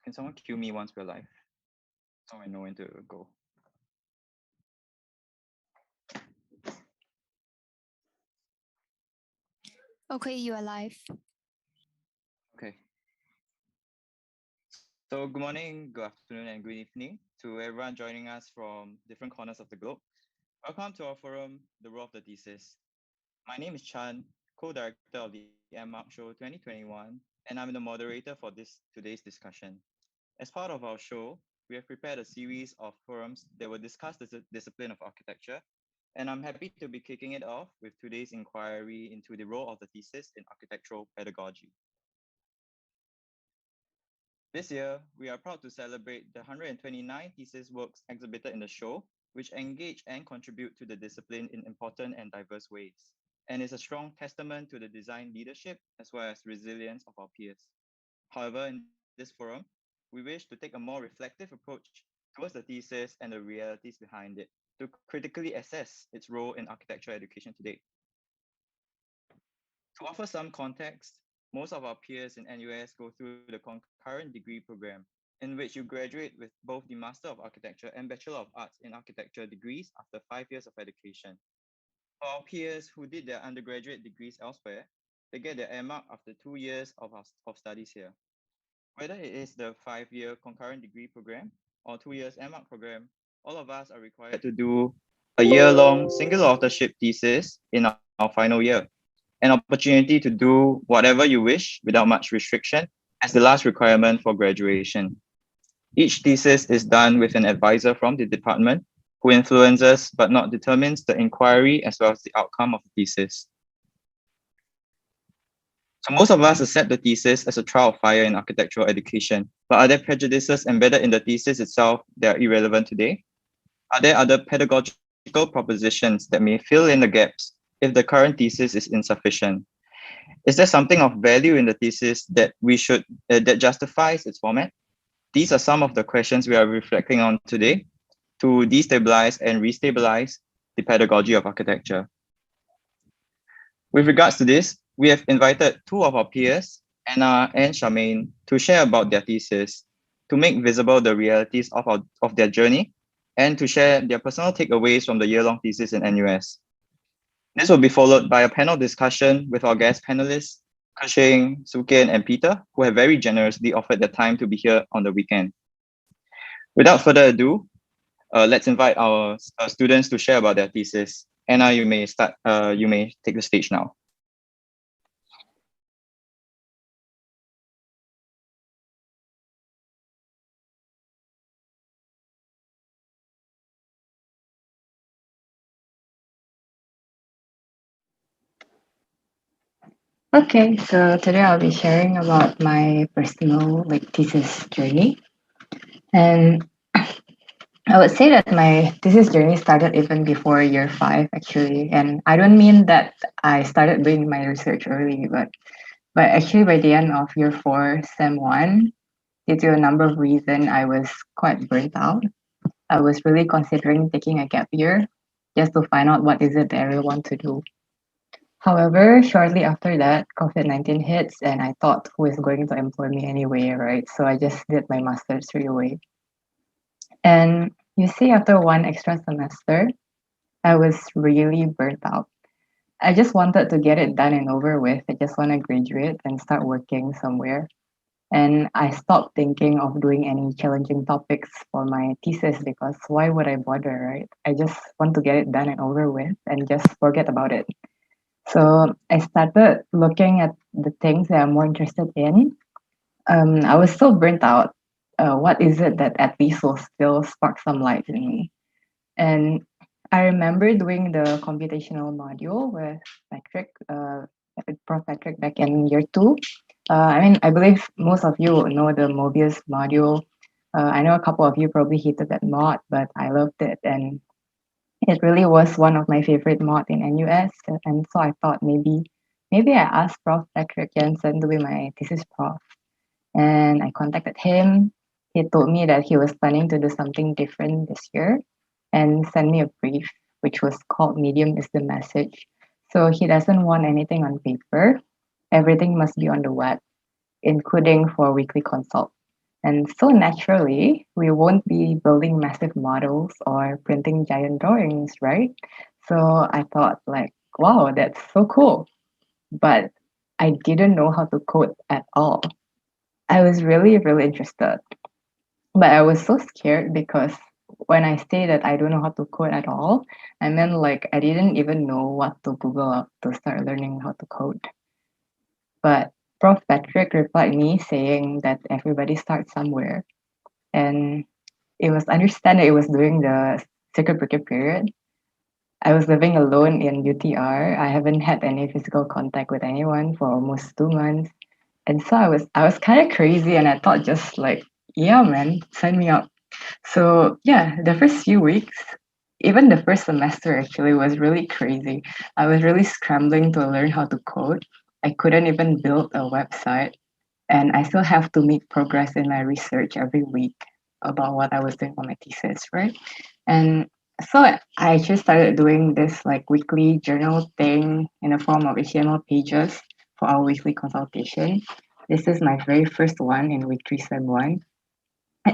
Can someone cue me once we're live? So I know when to go. Okay, you are live. Okay. So good morning, good afternoon, and good evening to everyone joining us from different corners of the globe. Welcome to our forum, The Role of the Thesis. My name is Chan, co-director of the M.Arch Show 2021, and I'm the moderator for today's discussion. As part of our show, we have prepared a series of forums that will discuss the discipline of architecture, and I'm happy to be kicking it off with today's inquiry into the role of the thesis in architectural pedagogy. This year, we are proud to celebrate the 129 thesis works exhibited in the show, which engage and contribute to the discipline in important and diverse ways, and is a strong testament to the design leadership as well as resilience of our peers. However, in this forum, we wish to take a more reflective approach towards the thesis and the realities behind it to critically assess its role in architecture education today. To offer some context, most of our peers in NUS go through the concurrent degree program, in which you graduate with both the Master of Architecture and Bachelor of Arts in Architecture degrees after 5 years of education. For our peers who did their undergraduate degrees elsewhere, they get their M.Arch after 2 years of studies here. Whether it is the 5-year concurrent degree program or 2 years M.Arch program, all of us are required to do a year-long single authorship thesis in our final year, an opportunity to do whatever you wish without much restriction as the last requirement for graduation. Each thesis is done with an advisor from the department who influences but not determines the inquiry as well as the outcome of the thesis. So most of us accept the thesis as a trial of fire in architectural education, but are there prejudices embedded in the thesis itself that are irrelevant today? Are there other pedagogical propositions that may fill in the gaps if the current thesis is insufficient? Is there something of value in the thesis that that justifies its format? These are some of the questions we are reflecting on today to destabilize and restabilize the pedagogy of architecture. With regards to this, we have invited two of our peers, Anna and Charmin, to share about their thesis, to make visible the realities of their journey, and to share their personal takeaways from the year-long thesis in NUS. This will be followed by a panel discussion with our guest panelists, Kashing, Sukian, and Peter, who have very generously offered their time to be here on the weekend. Without further ado, let's invite our students to share about their thesis. Anna, you may start. You may take the stage now. Okay, so today I'll be sharing about my personal thesis journey. And I would say that my thesis journey started even before year 5 actually. And I don't mean that I started doing my research early, but actually by the end of year 4, SEM 1, due to a number of reasons, I was quite burnt out. I was really considering taking a gap year just to find out what is it that I really want to do. However, shortly after that, COVID-19 hits, and I thought, who is going to employ me anyway, right? So I just did my master's straight away. And you see, after one extra semester, I was really burnt out. I just wanted to get it done and over with. I just want to graduate and start working somewhere. And I stopped thinking of doing any challenging topics for my thesis because why would I bother, right? I just want to get it done and over with and just forget about it. So I started looking at the things that I'm more interested in. I was so burnt out. What is it that at least will still spark some light in me? And I remember doing the computational module with Patrick, with Prof. Patrick back in year 2. I believe most of you know the Mobius module. I know a couple of you probably hated that mod, but I loved it. And it really was one of my favorite mod in NUS, and so I thought maybe I asked Prof. Patrick Jensen to be my thesis prof, and I contacted him. He told me that he was planning to do something different this year, and sent me a brief which was called "Medium is the Message." So he doesn't want anything on paper; everything must be on the web, including for weekly consult. And so naturally, we won't be building massive models or printing giant drawings, right? So I thought like, wow, that's so cool. But I didn't know how to code at all. I was really, really interested. But I was so scared because when I say that I don't know how to code at all, I meant like I didn't even know what to Google up to start learning how to code. But Prof. Patrick replied me saying that everybody starts somewhere. And it was understand that it was during the circuit breaker period. I was living alone in UTR. I haven't had any physical contact with anyone for almost 2 months. And so I was kind of crazy and I thought just like, yeah, man, sign me up. So yeah, the first few weeks, even the first semester actually was really crazy. I was really scrambling to learn how to code. I couldn't even build a website, and I still have to make progress in my research every week about what I was doing for my thesis, right? And so I actually started doing this like weekly journal thing in the form of HTML pages for our weekly consultation. This is my very first one in week 3, sem 1.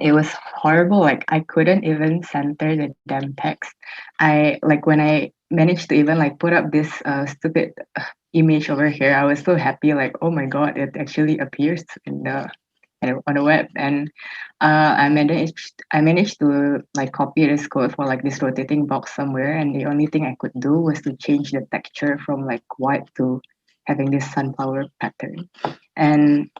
It was horrible. Like I couldn't even center the damn text. I like when I managed to even like put up this stupid image over here. I was so happy. Like oh my god, it actually appears in the on the web. And I managed to like copy this code for like this rotating box somewhere. And the only thing I could do was to change the texture from like white to having this sunflower pattern. And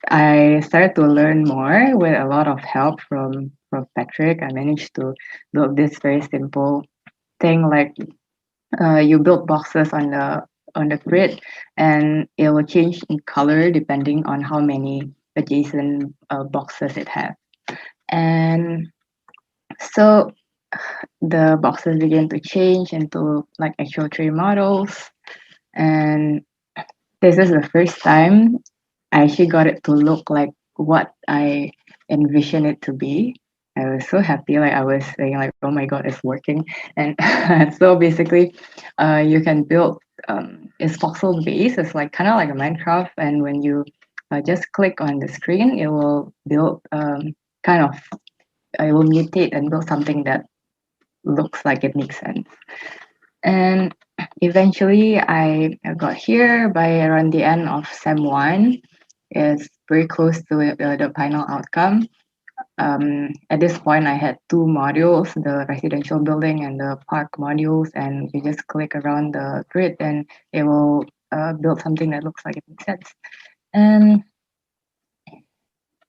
I started to learn more with a lot of help from Patrick. I managed to build this very simple thing like you build boxes on the grid, and it will change in color depending on how many adjacent boxes it has. And so the boxes begin to change into like actual tree models, and this is the first time I actually got it to look like what I envisioned it to be. I was so happy, like I was saying, like, oh my god, it's working. And so basically, you can build it's voxel based. It's like kind of like a Minecraft, and when you just click on the screen, it will build kind of it will mutate and build something that looks like it makes sense. And eventually, I got here by around the end of sem 1. It's very close to the final outcome. At this point, I had two modules, the residential building and the park modules, and you just click around the grid and it will build something that looks like it makes sense. And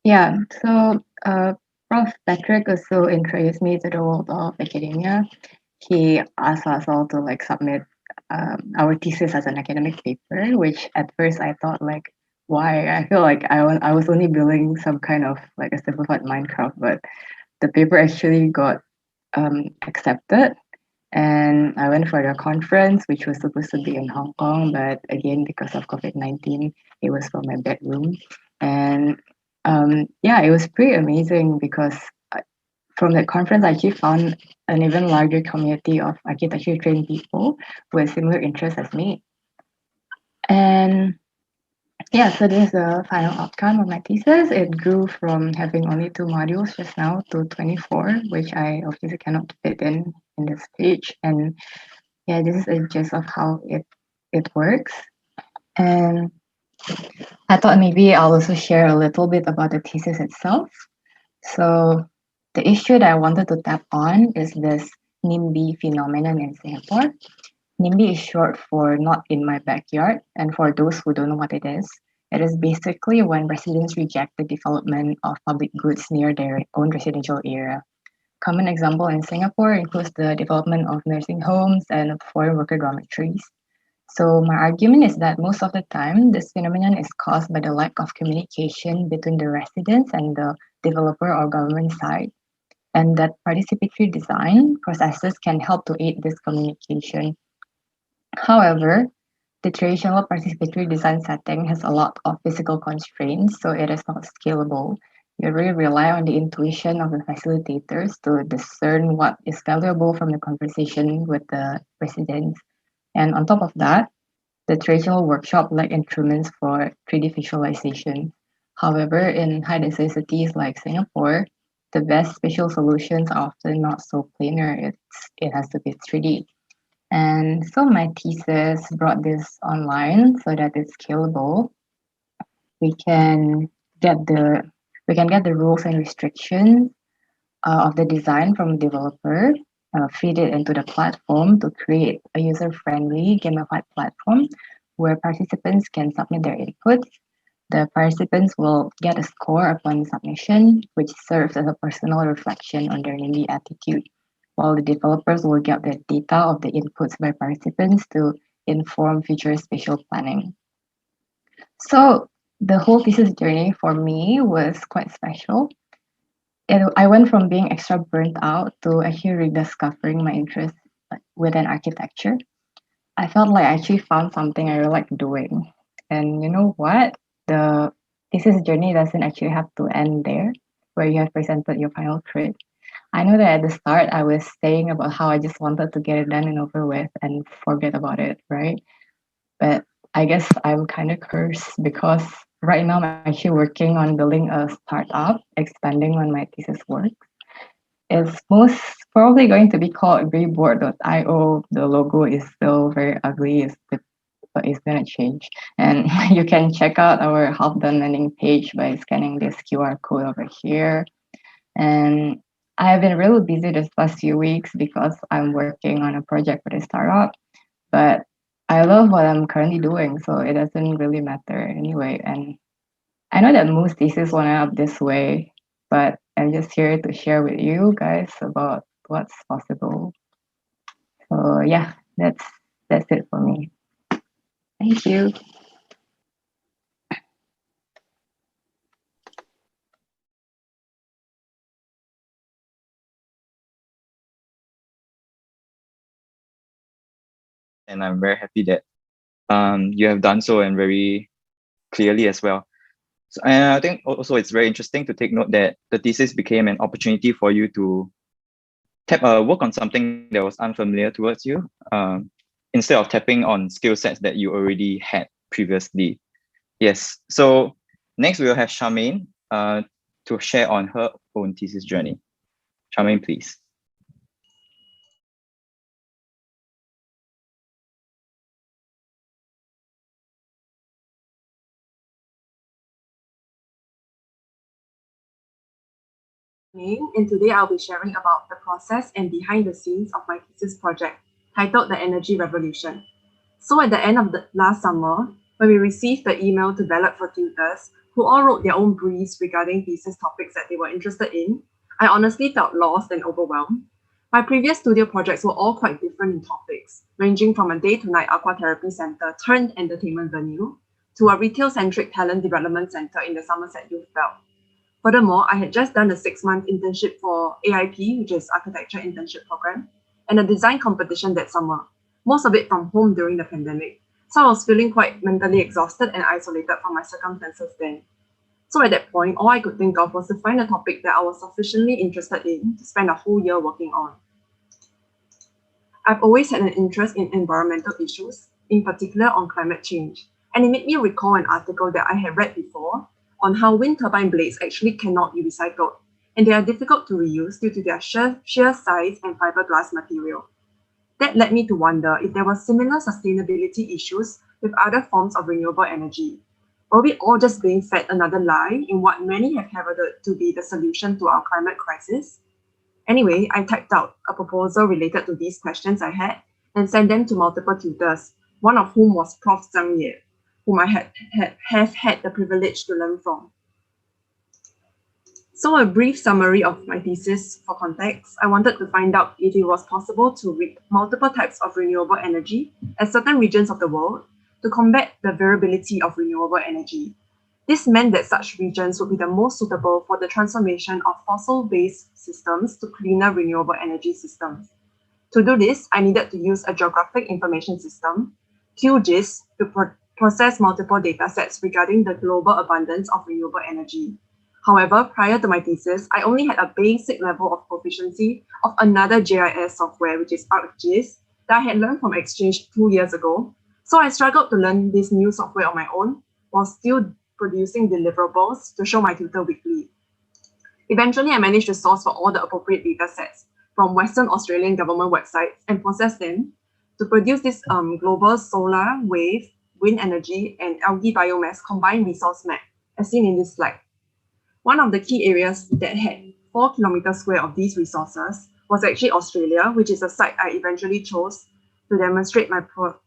yeah, so Prof. Patrick also introduced me to the world of academia. He asked us all to like submit our thesis as an academic paper, which at first I thought like, why? I feel like I was only building some kind of like a simplified Minecraft, but the paper actually got accepted. And I went for the conference, which was supposed to be in Hong Kong, but again, because of COVID-19, it was from my bedroom. And yeah, it was pretty amazing because from that conference, I actually found an even larger community of architecture trained people with similar interests as me. And yeah, so this is the final outcome of my thesis. It grew from having only 2 modules just now to 24, which I obviously cannot fit in this page. And yeah, this is a gist of how it works. And I thought maybe I'll also share a little bit about the thesis itself. So the issue that I wanted to tap on is this NIMBY phenomenon in Singapore. NIMBY is short for not in my backyard, and for those who don't know what it is basically when residents reject the development of public goods near their own residential area. Common example in Singapore includes the development of nursing homes and foreign worker dormitories. So my argument is that most of the time, this phenomenon is caused by the lack of communication between the residents and the developer or government side, and that participatory design processes can help to aid this communication. However, the traditional participatory design setting has a lot of physical constraints, so it is not scalable. You really rely on the intuition of the facilitators to discern what is valuable from the conversation with the residents. And on top of that, the traditional workshop lack instruments for 3D visualization. However, in high density cities like Singapore, the best spatial solutions are often not so planar. It has to be 3D. And so my thesis brought this online so that it's scalable. We can get the rules and restrictions of the design from the developer, feed it into the platform to create a user-friendly gamified platform where participants can submit their inputs. The participants will get a score upon submission, which serves as a personal reflection on their daily attitude, while the developers will get the data of the inputs by participants to inform future spatial planning. So the whole thesis journey for me was quite special. I went from being extra burnt out to actually rediscovering my interest within architecture. I felt like I actually found something I really like doing. And you know what? The thesis journey doesn't actually have to end there, where you have presented your final crit. I know that at the start I was saying about how I just wanted to get it done and over with and forget about it, right? But I guess I'm kind of cursed because right now I'm actually working on building a startup, expanding on my thesis work. It's most probably going to be called Reboard.io. The logo is still very ugly, but it's gonna change. And you can check out our half done landing page by scanning this QR code over here. And I've been really busy this past few weeks because I'm working on a project for the startup. But I love what I'm currently doing, so it doesn't really matter anyway. And I know that most theses want to up this way, but I'm just here to share with you guys about what's possible. So yeah, that's it for me. Thank you. And I'm very happy that you have done so and very clearly as well. So, and I think also it's very interesting to take note that the thesis became an opportunity for you to work on something that was unfamiliar towards you, instead of tapping on skill sets that you already had previously. Yes. So next we will have Charmaine to share on her own thesis journey. Charmaine, please. And today I'll be sharing about the process and behind the scenes of my thesis project titled The Energy Revolution. So at the end of the last summer, when we received the email to ballot for tutors who all wrote their own briefs regarding thesis topics that they were interested in, I honestly felt lost and overwhelmed. My previous studio projects were all quite different in topics, ranging from a day-to-night aquatherapy center turned entertainment venue to a retail-centric talent development center in the Somerset Youth Belt. Furthermore, I had just done a 6-month internship for AIP, which is Architecture Internship Program, and a design competition that summer, most of it from home during the pandemic. So I was feeling quite mentally exhausted and isolated from my circumstances then. So at that point, all I could think of was to find a topic that I was sufficiently interested in to spend a whole year working on. I've always had an interest in environmental issues, in particular on climate change, and it made me recall an article that I had read before on how wind turbine blades actually cannot be recycled, and they are difficult to reuse due to their sheer size and fiberglass material. That led me to wonder if there were similar sustainability issues with other forms of renewable energy. Were we all just being fed another lie in what many have heralded to be the solution to our climate crisis? Anyway, I typed out a proposal related to these questions I had and sent them to multiple tutors, one of whom was Prof. Zhang Ye, whom I have had the privilege to learn from. So a brief summary of my thesis for context, I wanted to find out if it was possible to reap multiple types of renewable energy at certain regions of the world to combat the variability of renewable energy. This meant that such regions would be the most suitable for the transformation of fossil-based systems to cleaner renewable energy systems. To do this, I needed to use a geographic information system, QGIS, to process multiple datasets regarding the global abundance of renewable energy. However, prior to my thesis, I only had a basic level of proficiency of another GIS software, which is ArcGIS, that I had learned from Exchange 2 years ago. So I struggled to learn this new software on my own, while still producing deliverables to show my tutor weekly. Eventually, I managed to source for all the appropriate data sets from Western Australian government websites and process them to produce this global solar, wave, wind energy, and algae biomass combined resource map, as seen in this slide. One of the key areas that had 4 kilometers square of these resources was actually Australia, which is a site I eventually chose to demonstrate my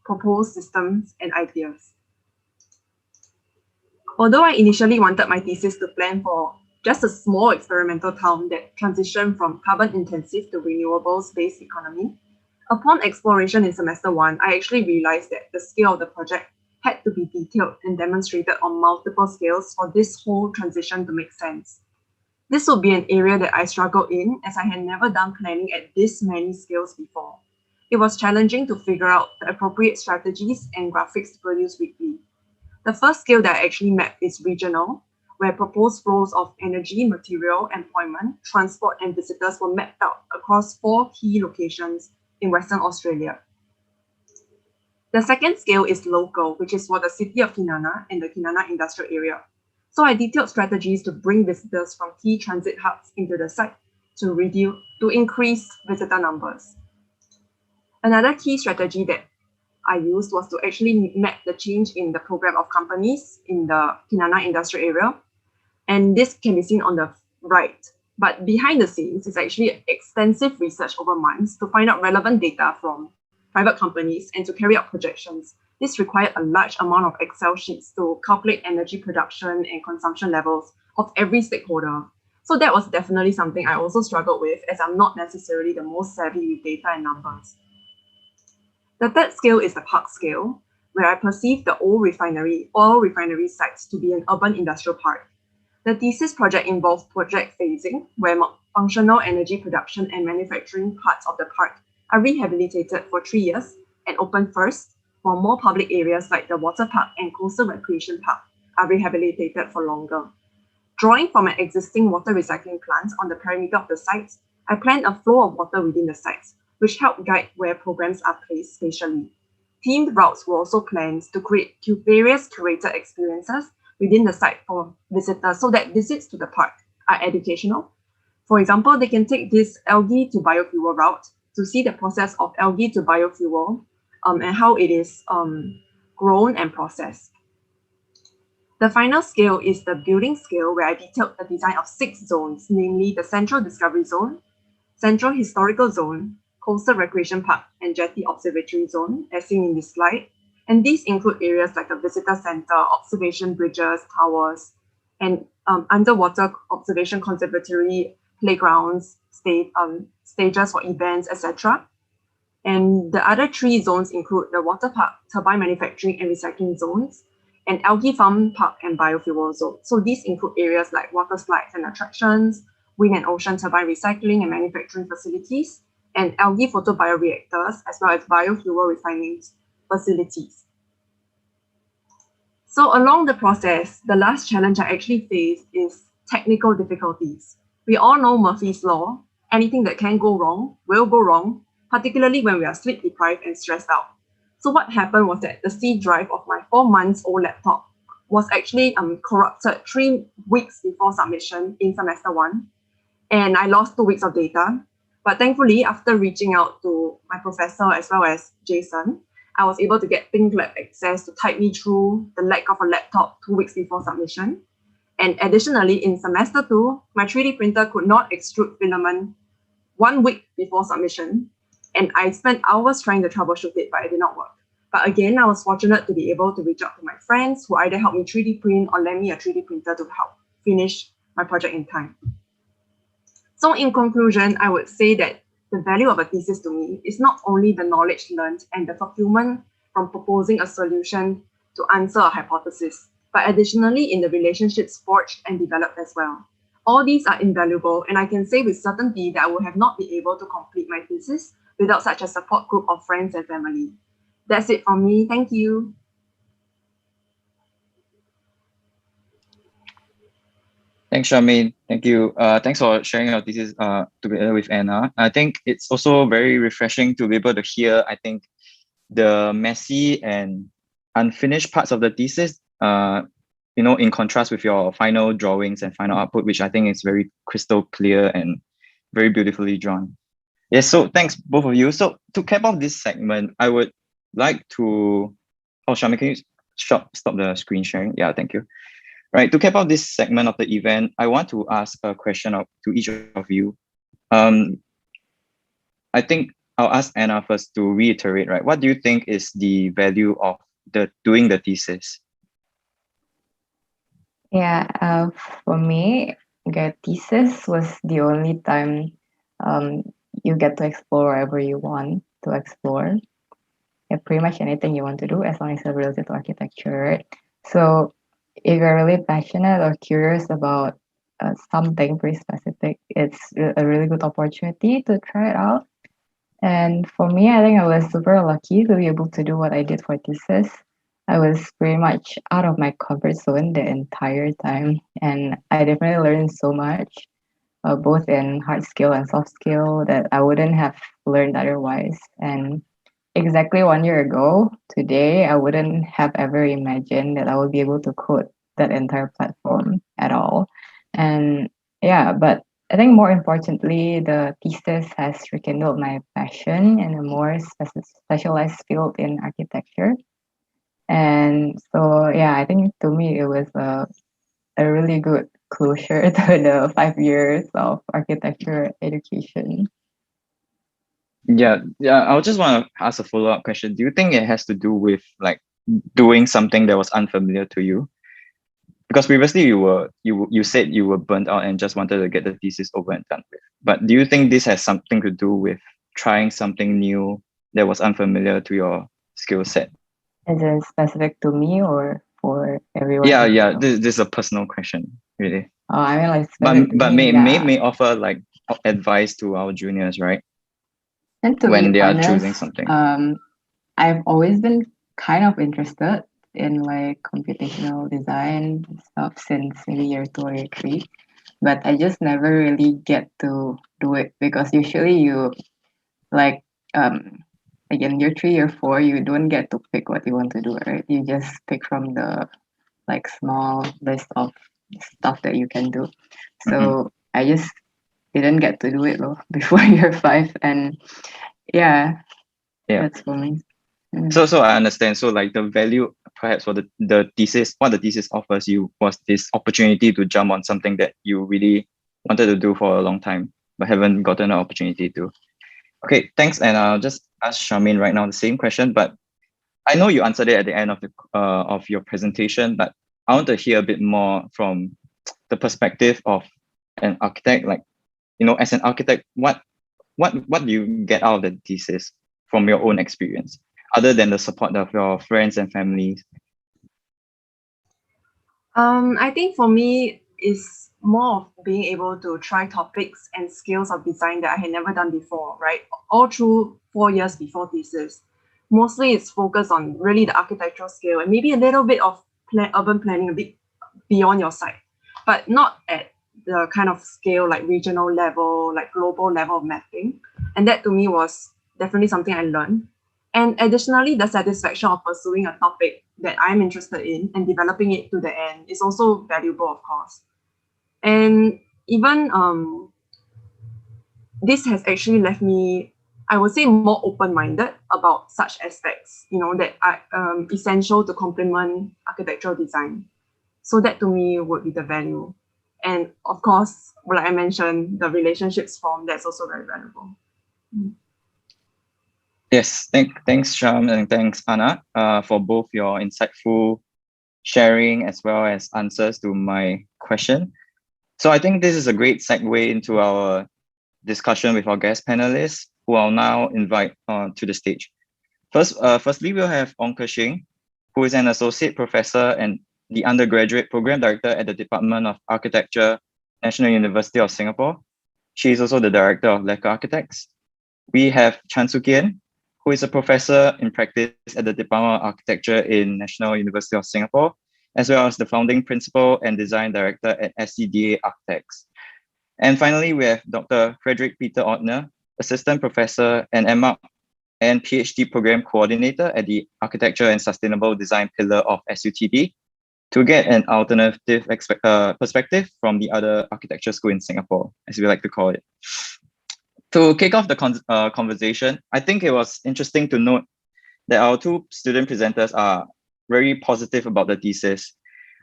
proposed systems and ideas. Although I initially wanted my thesis to plan for just a small experimental town that transitioned from carbon-intensive to renewables-based economy, upon exploration in semester 1, I actually realized that the scale of the project had to be detailed and demonstrated on multiple scales for this whole transition to make sense. This would be an area that I struggled in, as I had never done planning at this many scales before. It was challenging to figure out the appropriate strategies and graphics to produce weekly. The first scale that I actually mapped is regional, where proposed flows of energy, material, employment, transport, and visitors were mapped out across 4 key locations in Western Australia. The second scale is local, which is for the city of Kwinana and the Kwinana industrial area. So I detailed strategies to bring visitors from key transit hubs into the site to increase visitor numbers. Another key strategy that I used was to actually map the change in the program of companies in the Kwinana industrial area. And this can be seen on the right. But behind the scenes is actually extensive research over months to find out relevant data from private companies and to carry out projections. This required a large amount of Excel sheets to calculate energy production and consumption levels of every stakeholder. So that was definitely something I also struggled with, as I'm not necessarily the most savvy with data and numbers. The third scale is the park scale, where I perceive the oil refinery sites to be an urban industrial park. The thesis project involved project phasing, where functional energy production and manufacturing parts of the park are rehabilitated for 3 years and open first, while more public areas like the water park and coastal recreation park are rehabilitated for longer. Drawing from an existing water recycling plant on the perimeter of the sites, I planned a flow of water within the sites, which help guide where programs are placed spatially. Themed routes were also planned to create various curated experiences within the site for visitors so that visits to the park are educational. For example, they can take this algae to biofuel route to see the process of algae to biofuel and how it is grown and processed. The final scale is the building scale, where I detailed the design of 6 zones, namely the Central Discovery Zone, Central Historical Zone, Coastal Recreation Park, and Jetty Observatory Zone, as seen in this slide. And these include areas like a visitor center, observation bridges, towers, and underwater observation conservatory, playgrounds, stages for events, etc. And the other 3 zones include the water park, turbine manufacturing and recycling zones, and algae farm park and biofuel zone. So these include areas like water slides and attractions, wind and ocean turbine recycling and manufacturing facilities, and algae photobioreactors, as well as biofuel refining facilities. So along the process, the last challenge I actually faced is technical difficulties. We all know Murphy's Law. Anything that can go wrong will go wrong, particularly when we are sleep deprived and stressed out. So what happened was that the C drive of my 4-month-old laptop was actually corrupted 3 weeks before submission in semester 1, and I lost 2 weeks of data. But thankfully, after reaching out to my professor as well as Jason, I was able to get ThinkLab access to tide me through the lack of a laptop 2 weeks before submission. And additionally, in semester 2, my 3D printer could not extrude filament 1 week before submission. And I spent hours trying to troubleshoot it, but it did not work. But again, I was fortunate to be able to reach out to my friends who either helped me 3D print or lend me a 3D printer to help finish my project in time. So in conclusion, I would say that the value of a thesis to me is not only the knowledge learned and the fulfillment from proposing a solution to answer a hypothesis, but additionally in the relationships forged and developed as well. All these are invaluable, and I can say with certainty that I would have not been able to complete my thesis without such a support group of friends and family. That's it from me. Thank you. Thanks, Charmin. Thank you. Thanks for sharing your thesis together with Anna. I think it's also very refreshing to be able to hear, I think, the messy and unfinished parts of the thesis in contrast with your final drawings and final output, which I think is very crystal clear and very beautifully drawn. Yes, so thanks both of you. So to cap off this segment, I would like to, Charmin, can you stop the screen sharing? Yeah, thank you. Right, to cap off this segment of the event, I want to ask a question to each of you. I think I'll ask Anna first to reiterate, right? What do you think is the value of doing the thesis? Yeah, for me, the thesis was the only time you get to explore wherever you want to explore. Yeah, pretty much anything you want to do as long as it's related to architecture, right? So if you're really passionate or curious about something pretty specific, it's a really good opportunity to try it out. And for me, I think I was super lucky to be able to do what I did for thesis. I was pretty much out of my comfort zone the entire time, and I definitely learned so much, both in hard skill and soft skill that I wouldn't have learned otherwise. And exactly 1 year ago, today, I wouldn't have ever imagined that I would be able to code that entire platform at all. And yeah, but I think more importantly, the thesis has rekindled my passion in a more specialized field in architecture. And so, yeah, I think to me, it was a really good closure to the 5 years of architecture education. Yeah, I just want to ask a follow-up question. Do you think it has to do with like doing something that was unfamiliar to you? Because previously you said you were burnt out and just wanted to get the thesis over and done with. But do you think this has something to do with trying something new that was unfamiliar to your skill set? Is it specific to me or for everyone? Yeah. This is a personal question, really. Oh, I mean, like, But me, may offer like advice to our juniors, right? And to when be they honest, are choosing something. I've always been kind of interested in like computational design stuff since maybe year 2 or year 3, but I just never really get to do it because usually you like again year 3, year 4, you don't get to pick what you want to do, right? You just pick from the like small list of stuff that you can do. So I just didn't get to do it though before year 5, and yeah, that's for me. So I understand. So like the value perhaps for the thesis, what the thesis offers you was this opportunity to jump on something that you really wanted to do for a long time but haven't gotten an opportunity to. Okay, thanks. And I'll just ask Charmin right now the same question, but I know you answered it at the end of your presentation, but I want to hear a bit more from the perspective of an architect. Like, as an architect, what do you get out of the thesis from your own experience, other than the support of your friends and families? I think for me, it's more of being able to try topics and skills of design that I had never done before, right? All through 4 years before thesis. Mostly it's focused on really the architectural scale and maybe a little bit of urban planning, a bit beyond your side, but not at the kind of scale like regional level, like global level of mapping. And that to me was definitely something I learned. And additionally, the satisfaction of pursuing a topic that I'm interested in and developing it to the end is also valuable, of course. And even this has actually left me, I would say, more open-minded about such aspects, that are essential to complement architectural design. So that to me would be the value. And of course, like I mentioned, the relationships formed, that's also very valuable. Yes, thanks, Charmin, and thanks, Anna, for both your insightful sharing as well as answers to my question. So I think this is a great segue into our discussion with our guest panelists, who I'll now invite to the stage. Firstly, we'll have Ong Ke-shing, who is an associate professor and the undergraduate program director at the Department of Architecture, National University of Singapore. She is also the director of Leka Architects. We have Chan Soo Kian, who is a professor in practice at the Department of Architecture in National University of Singapore, as well as the founding principal and design director at SCDA Architects. And finally, we have Dr. Frederick Peter Ortner, assistant professor and M.Arch and PhD program coordinator at the Architecture and Sustainable Design pillar of SUTD. to get an alternative perspective from the other architecture school in Singapore, as we like to call it. To kick off the conversation, I think it was interesting to note that our two student presenters are very positive about the thesis.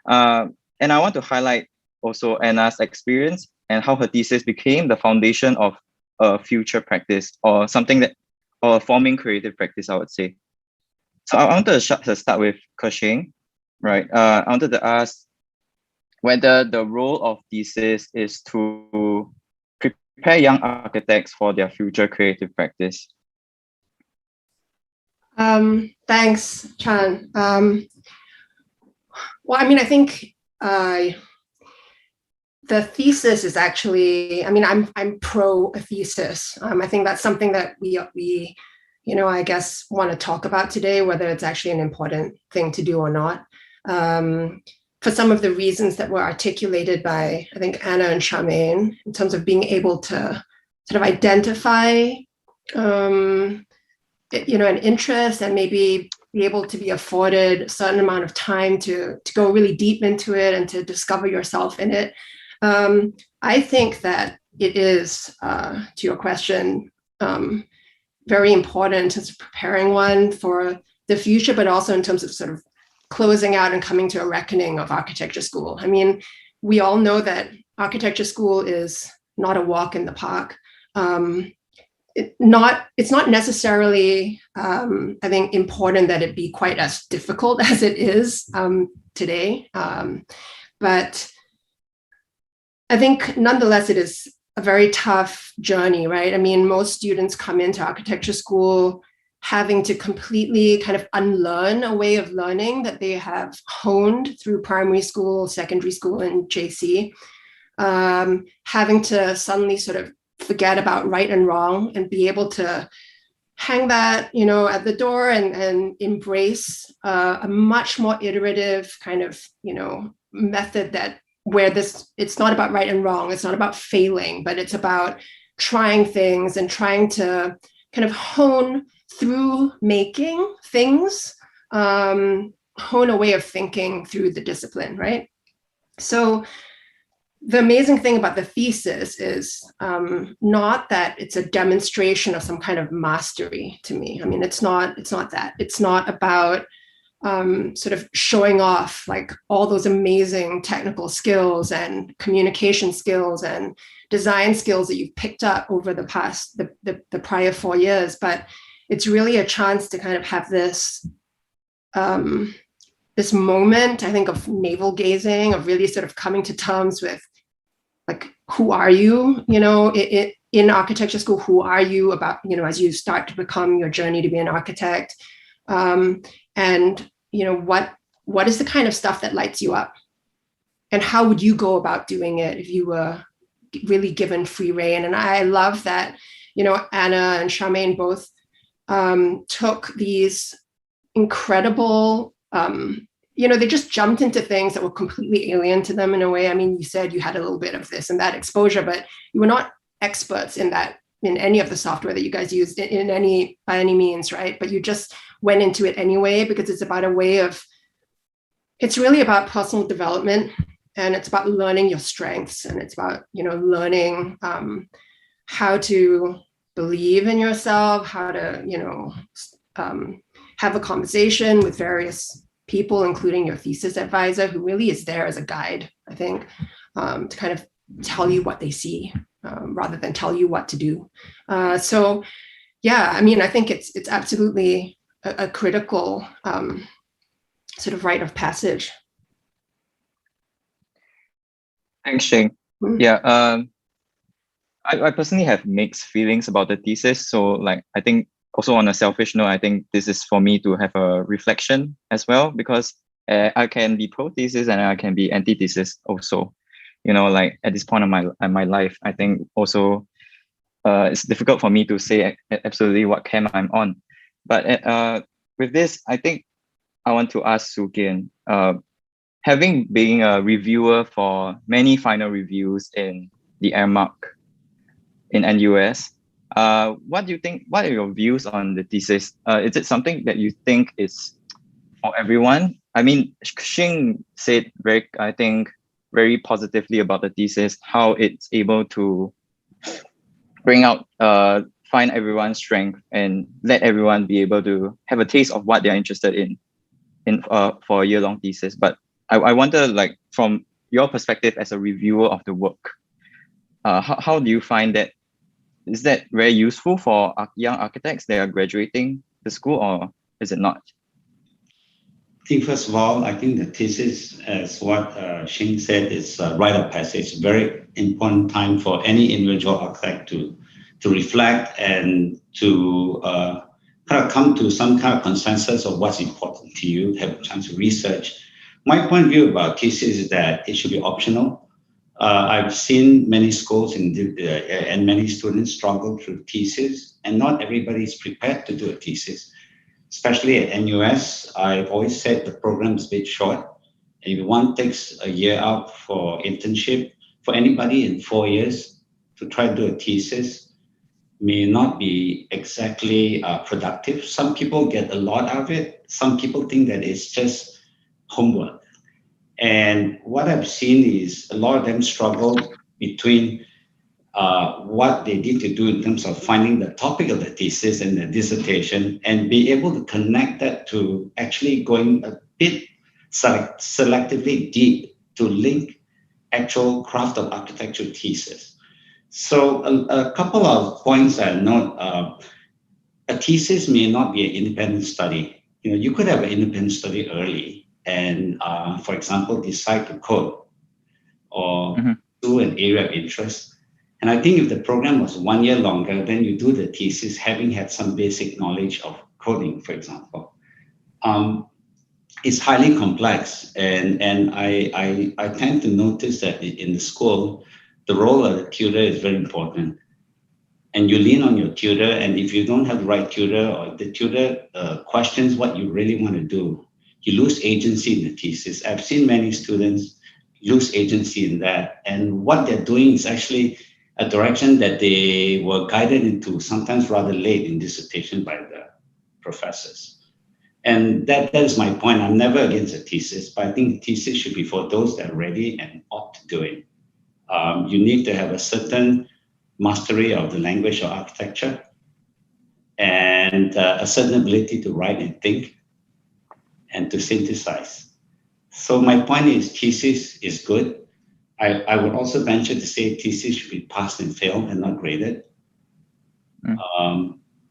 And I want to highlight also Anna's experience and how her thesis became the foundation of a future practice, or or forming creative practice, I would say. So I wanted to start with Kershing, right? I wanted to ask whether the role of thesis is to prepare young architects for their future creative practice. Thanks, Chan. Well, I mean, I think the thesis is actually, I mean, I'm pro a thesis. I think that's something that we I guess want to talk about today, whether it's actually an important thing to do or not. For some of the reasons that were articulated by, I think, Anna and Charmaine, in terms of being able to sort of identify, an interest, and maybe be able to be afforded a certain amount of time to go really deep into it and to discover yourself in it. I think that it is, to your question, very important in terms of preparing one for the future, but also in terms of sort of closing out and coming to a reckoning of architecture school. I mean, we all know that architecture school is not a walk in the park. It's not necessarily, I think, important that it be quite as difficult as it is today. But I think nonetheless, it is a very tough journey, right? I mean, most students come into architecture school having to completely kind of unlearn a way of learning that they have honed through primary school, secondary school, and JC, having to suddenly sort of forget about right and wrong and be able to hang that, at the door and embrace a much more iterative kind of, method where it's not about right and wrong, it's not about failing, but it's about trying things and trying to kind of hone through making things, hone a way of thinking through the discipline, right? So the amazing thing about the thesis is not that it's a demonstration of some kind of mastery to me. I mean, it's not that. It's not about sort of showing off like all those amazing technical skills and communication skills and design skills that you've picked up over the past, the prior 4 years, but it's really a chance to kind of have this this moment, I think, of navel gazing, of really sort of coming to terms with, like, who are you, in architecture school, who are you about, as you start to become your journey to be an architect, and, what is the kind of stuff that lights you up, and how would you go about doing it if you were really given free rein? And I love that, Anna and Charmaine both took these incredible, they just jumped into things that were completely alien to them in a way. I mean, you said you had a little bit of this and that exposure, but you were not experts in any of the software that you guys used by any means, right? But you just went into it anyway, because it's really about personal development, and it's about learning your strengths, and it's about, learning how to believe in yourself, how to, have a conversation with various people, including your thesis advisor, who really is there as a guide, I think, to kind of tell you what they see rather than tell you what to do. So, yeah, I mean, I think it's absolutely a critical sort of rite of passage. Thanks, Shing. Yeah, I personally have mixed feelings about the thesis. So, like, I think also on a selfish note, I think this is for me to have a reflection as well, because I can be pro-thesis and I can be anti-thesis also. Like at this point of my life, I think also it's difficult for me to say absolutely what camp I'm on. But with this, I think I want to ask Soo Kian, having been a reviewer for many final reviews in the M.Arch in NUS, what do you think? What are your views on the thesis? Is it something that you think is for everyone? I mean, Xing said I think, very positively about the thesis, how it's able to bring out, find everyone's strength and let everyone be able to have a taste of what they're interested in for a year-long thesis. But I wonder, like, from your perspective as a reviewer of the work, how do you find that? Is that very useful for young architects that are graduating the school, or is it not? I think first of all, I think the thesis, as what Xing said, is a rite of passage. Very important time for any individual architect to reflect and to kind of come to some kind of consensus of what's important to you, have a chance to research. My point of view about thesis is that it should be optional. I've seen many schools and many students struggle through thesis, and not everybody is prepared to do a thesis. Especially at NUS, I've always said the program is a bit short. If one takes a year out for internship, for anybody in 4 years to try to do a thesis may not be exactly productive. Some people get a lot out of it. Some people think that it's just homework. And what I've seen is a lot of them struggle between what they need to do in terms of finding the topic of the thesis and the dissertation, and be able to connect that to actually going a bit selectively deep to link actual craft of architecture thesis. So a couple of points I note. A thesis may not be an independent study. You could have an independent study early and, for example, decide to code or do an area of interest. And I think if the program was 1 year longer, then you do the thesis having had some basic knowledge of coding, for example. It's highly complex, and I tend to notice that in the school, the role of the tutor is very important. And you lean on your tutor, and if you don't have the right tutor, or the tutor questions what you really want to do, you lose agency in the thesis. I've seen many students lose agency in that, and what they're doing is actually a direction that they were guided into sometimes rather late in dissertation by the professors. And that is my point. I'm never against a thesis, but I think thesis should be for those that are ready and ought to do it. You need to have a certain mastery of the language of architecture and a certain ability to write and think and to synthesize. So my point is thesis is good. I would also venture to say thesis should be passed and failed and not graded.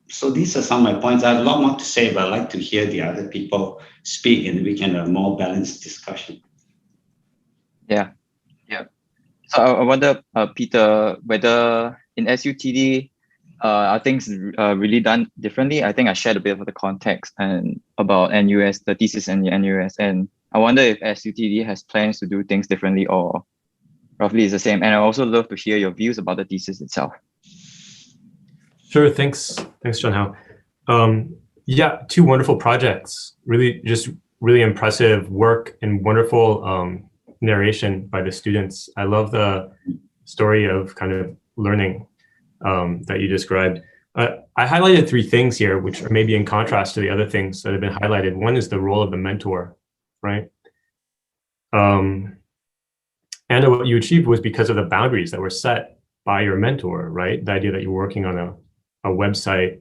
So these are some of my points. I have a lot more to say, but I'd like to hear the other people speak and we can have a more balanced discussion. Yeah. So I wonder, Peter, whether in SUTD, are things really done differently? I think I shared a bit of the context and about NUS, the thesis and the NUS, and I wonder if SUTD has plans to do things differently or roughly is the same. And I also love to hear your views about the thesis itself. Sure, thanks, John Hao. Yeah, 2 wonderful projects. Really impressive work and wonderful narration by the students. I love the story of kind of learning that you described. I highlighted 3 things here, which are maybe in contrast to the other things that have been highlighted. One is the role of the mentor, right? And what you achieved was because of the boundaries that were set by your mentor, right? The idea that you're working on a website,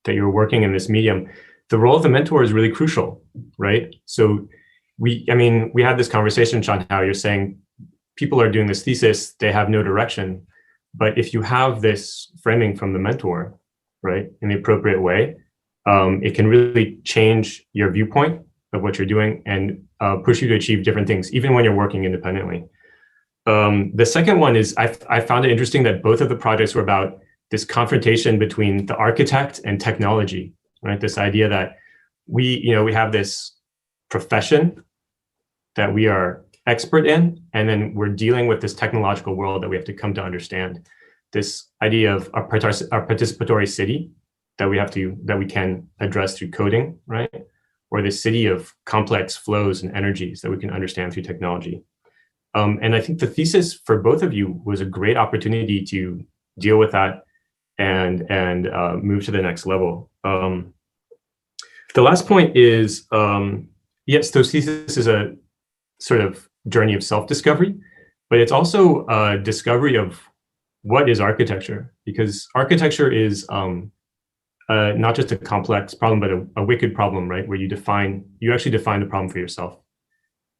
that you're working in this medium. The role of the mentor is really crucial, right? So we had this conversation, Sean, how you're saying people are doing this thesis, they have no direction. But if you have this framing from the mentor, right, in the appropriate way, it can really change your viewpoint of what you're doing and push you to achieve different things, even when you're working independently. The second one is I found it interesting that both of the projects were about this confrontation between the architect and technology, right? This idea that we have this profession that we are expert in, and then we're dealing with this technological world that we have to come to understand. This idea of a participatory city that we can address through coding, right? Or this city of complex flows and energies that we can understand through technology. And I think the thesis for both of you was a great opportunity to deal with that and move to the next level. The last point is Yes, so thesis is a sort of journey of self-discovery, but it's also a discovery of what is architecture, because architecture is not just a complex problem, but a wicked problem, right? Where you actually define the problem for yourself.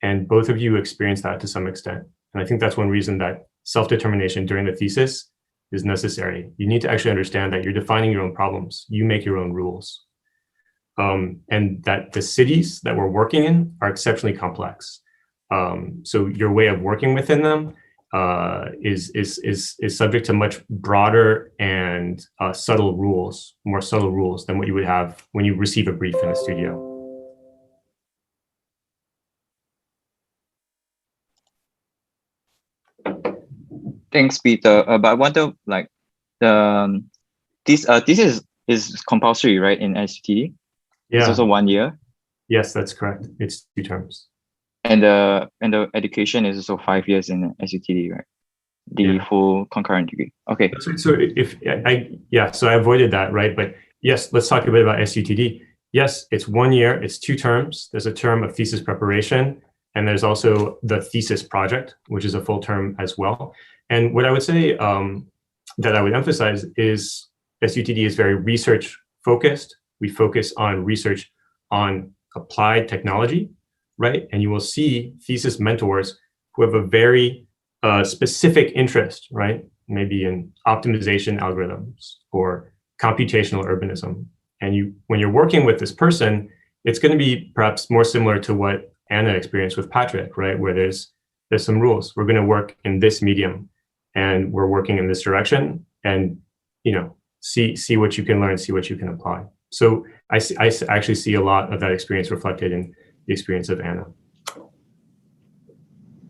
And both of you experience that to some extent. And I think that's one reason that self-determination during the thesis is necessary. You need to actually understand that you're defining your own problems. You make your own rules. And that the cities that we're working in are exceptionally complex. So your way of working within them is subject to much broader and more subtle rules than what you would have when you receive a brief in a studio. Thanks, Peter. But I wonder, like, this is compulsory, right, in SUTD? Yeah. It's also 1 year. Yes, that's correct. It's 2 terms. And the education is also 5 years in SUTD, right? The full concurrent degree. Okay. So so I avoided that, right? But yes, let's talk a bit about SUTD. Yes, it's 1 year, it's 2 terms. There's a term of thesis preparation, and there's also the thesis project, which is a full term as well. And what I would say that I would emphasize is SUTD is very research focused. We focus on research on applied technology, right? And you will see thesis mentors who have a very specific interest, right? Maybe in optimization algorithms or computational urbanism. And when you're working with this person, it's going to be perhaps more similar to what Anna experienced with Patrick, right? Where there's some rules. We're going to work in this medium, and we're working in this direction, and see what you can learn, see what you can apply. So I actually see a lot of that experience reflected in the experience of Anna.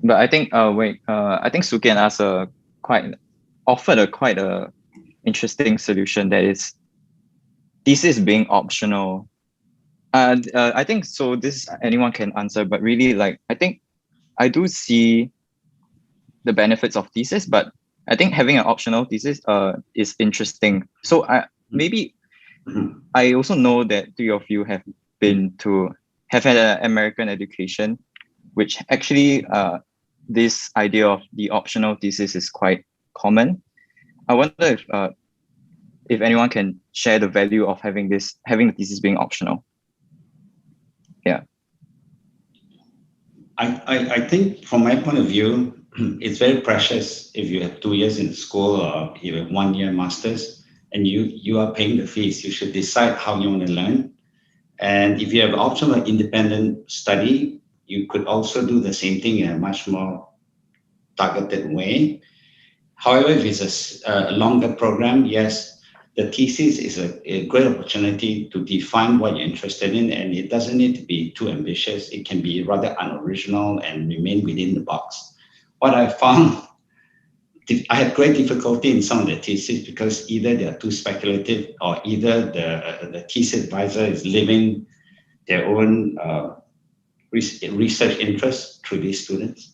But I think I think Sukian offered a quite interesting solution, that is thesis being optional. I think so. This anyone can answer, but really, like, I think I do see the benefits of thesis, but I think having an optional thesis is interesting. So I also know that 3 of you have had an American education, which actually this idea of the optional thesis is quite common. I wonder if anyone can share the value of having the thesis being optional. Yeah. I think from my point of view, it's very precious if you have 2 years in school or you have 1 year master's and you are paying the fees. You should decide how you want to learn. And if you have optional independent study, you could also do the same thing in a much more targeted way. However, if it's a longer program, yes, the thesis is a great opportunity to define what you're interested in, and it doesn't need to be too ambitious. It can be rather unoriginal and remain within the box. What I found, I had great difficulty in some of the theses because either they're too speculative or either the thesis advisor is living their own research interests through these students.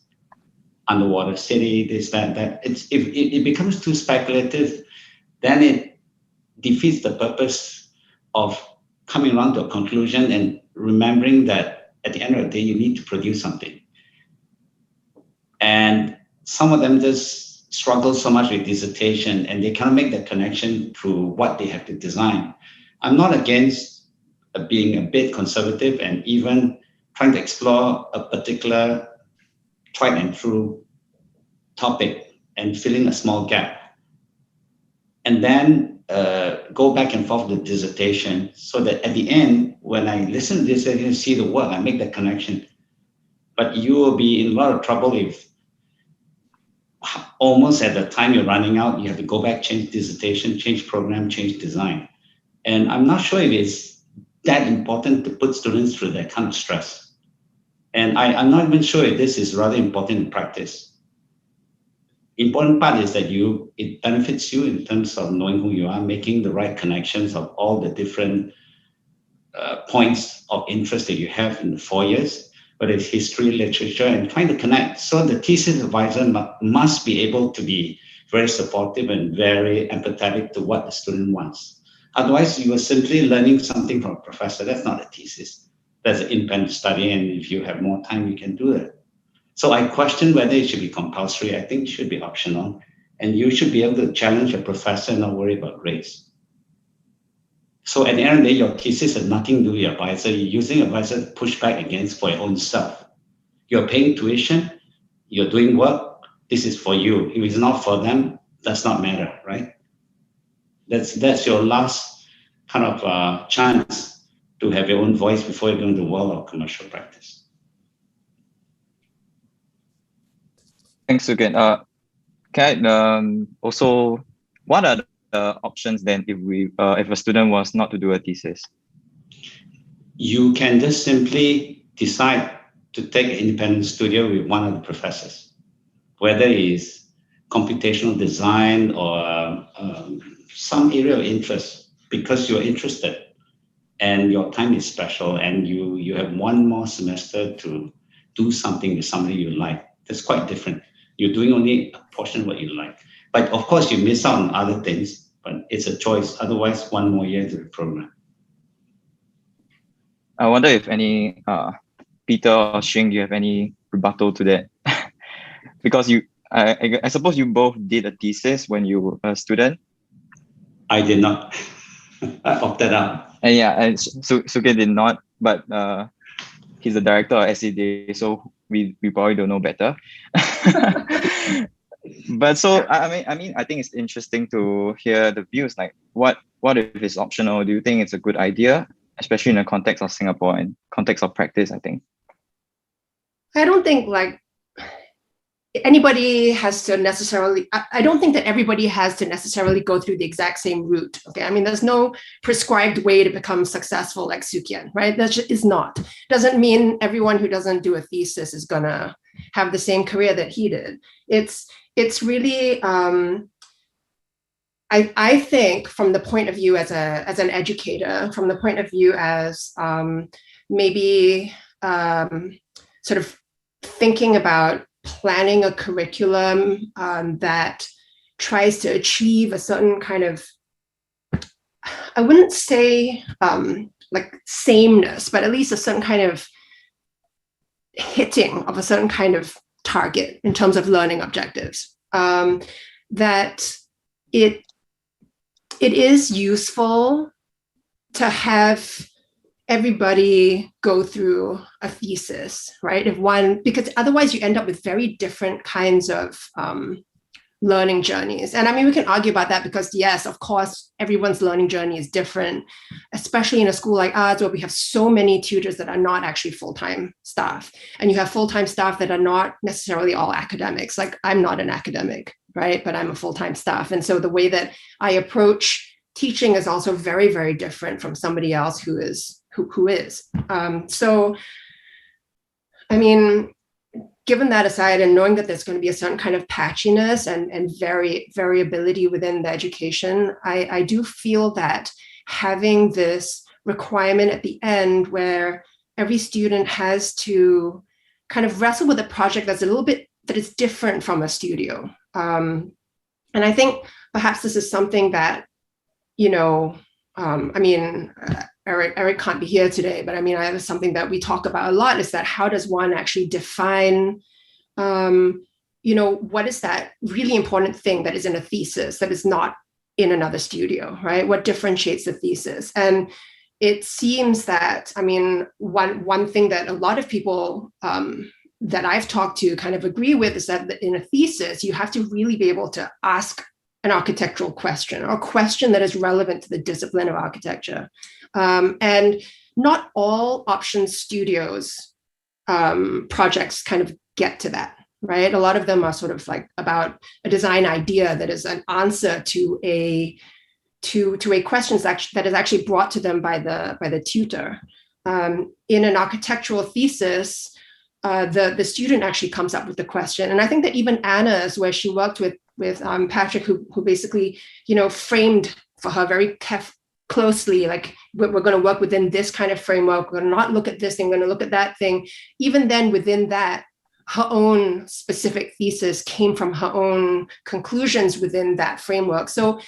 Underwater city, this, that. If it becomes too speculative, then it defeats the purpose of coming around to a conclusion and remembering that at the end of the day, you need to produce something. And some of them just struggle so much with dissertation and they cannot make that connection through what they have to design. I'm not against being a bit conservative and even trying to explore a particular tried and true topic and fill in a small gap. And then go back and forth with dissertation so that at the end, when I listen to this, I can see the work, I make that connection. But you will be in a lot of trouble if almost at the time you're running out, you have to go back, change dissertation, change program, change design. And I'm not sure if it's that important to put students through that kind of stress. And I'm not even sure if this is rather important in practice. Important part is that it benefits you in terms of knowing who you are, making the right connections of all the different points of interest that you have in the 4 years, whether it's history, literature, and trying to connect. So the thesis advisor must be able to be very supportive and very empathetic to what the student wants. Otherwise, you are simply learning something from a professor. That's not a thesis. That's an independent study, and if you have more time, you can do it. So I question whether it should be compulsory. I think it should be optional. And you should be able to challenge a professor and not worry about grades. So at the end of the day, your thesis has nothing to do with your advisor. You're using advisor to push back against for your own stuff. You're paying tuition, you're doing work, this is for you. If it's not for them, does not matter, right? That's your last kind of chance to have your own voice before you go into the world of commercial practice. Thanks, Sugan. Can I also, what are the options then if a student was not to do a thesis? You can just simply decide to take an independent studio with one of the professors, whether it's computational design or some area of interest, because you're interested and your time is special and you have one more semester to do something with somebody you like. That's quite different. You're doing only a portion of what you like. But of course, you miss out on other things, but it's a choice. Otherwise, one more year to the program. I wonder if any, Peter or Xing, you have any rebuttal to that? Because I suppose you both did a thesis when you were a student. I did not. I opted out. And yeah, and Sugan did not, but he's the director of SED, so we probably don't know better. But so I mean I think it's interesting to hear the views. Like what if it's optional? Do you think it's a good idea, especially in the context of Singapore and context of practice? I think I don't think like anybody has to necessarily, I don't think that everybody has to necessarily go through the exact same route. Okay. I mean, there's no prescribed way to become successful like Sukian, right? That is not. Doesn't mean everyone who doesn't do a thesis is gonna have the same career that he did. It's really, I think from the point of view as an educator, from the point of view as maybe sort of thinking about planning a curriculum that tries to achieve a certain kind of, I wouldn't say like sameness, but at least a certain kind of hitting of a certain kind of target in terms of learning objectives, that it is useful to have everybody go through a thesis, right? Because otherwise you end up with very different kinds of learning journeys. And I mean, we can argue about that because yes, of course, everyone's learning journey is different, especially in a school like ours where we have so many tutors that are not actually full-time staff. And you have full-time staff that are not necessarily all academics. Like I'm not an academic, right? But I'm a full-time staff. And so the way that I approach teaching is also very, very different from somebody else who is. So, I mean, given that aside and knowing that there's going to be a certain kind of patchiness and variability within the education, I do feel that having this requirement at the end where every student has to kind of wrestle with a project that's a little bit, that is different from a studio. And I think perhaps this is something that, you know, I mean, Eric can't be here today, but I mean, I have something that we talk about a lot is that how does one actually define, you know, what is that really important thing that is in a thesis that is not in another studio, right? What differentiates the thesis? And it seems that, I mean, one thing that a lot of people that I've talked to kind of agree with is that in a thesis, you have to really be able to ask an architectural question or a question that is relevant to the discipline of architecture. And not all option studios projects kind of get to that, right? A lot of them are sort of like about a design idea that is an answer to a question that is actually brought to them by the tutor. In an architectural thesis, the student actually comes up with the question. And I think that even Anna's, where she worked with Patrick, who basically, you know, framed for her very closely, like we're going to work within this kind of framework. We're going to not look at this thing, we're going to look at that thing. Even then within that, her own specific thesis came from her own conclusions within that framework. So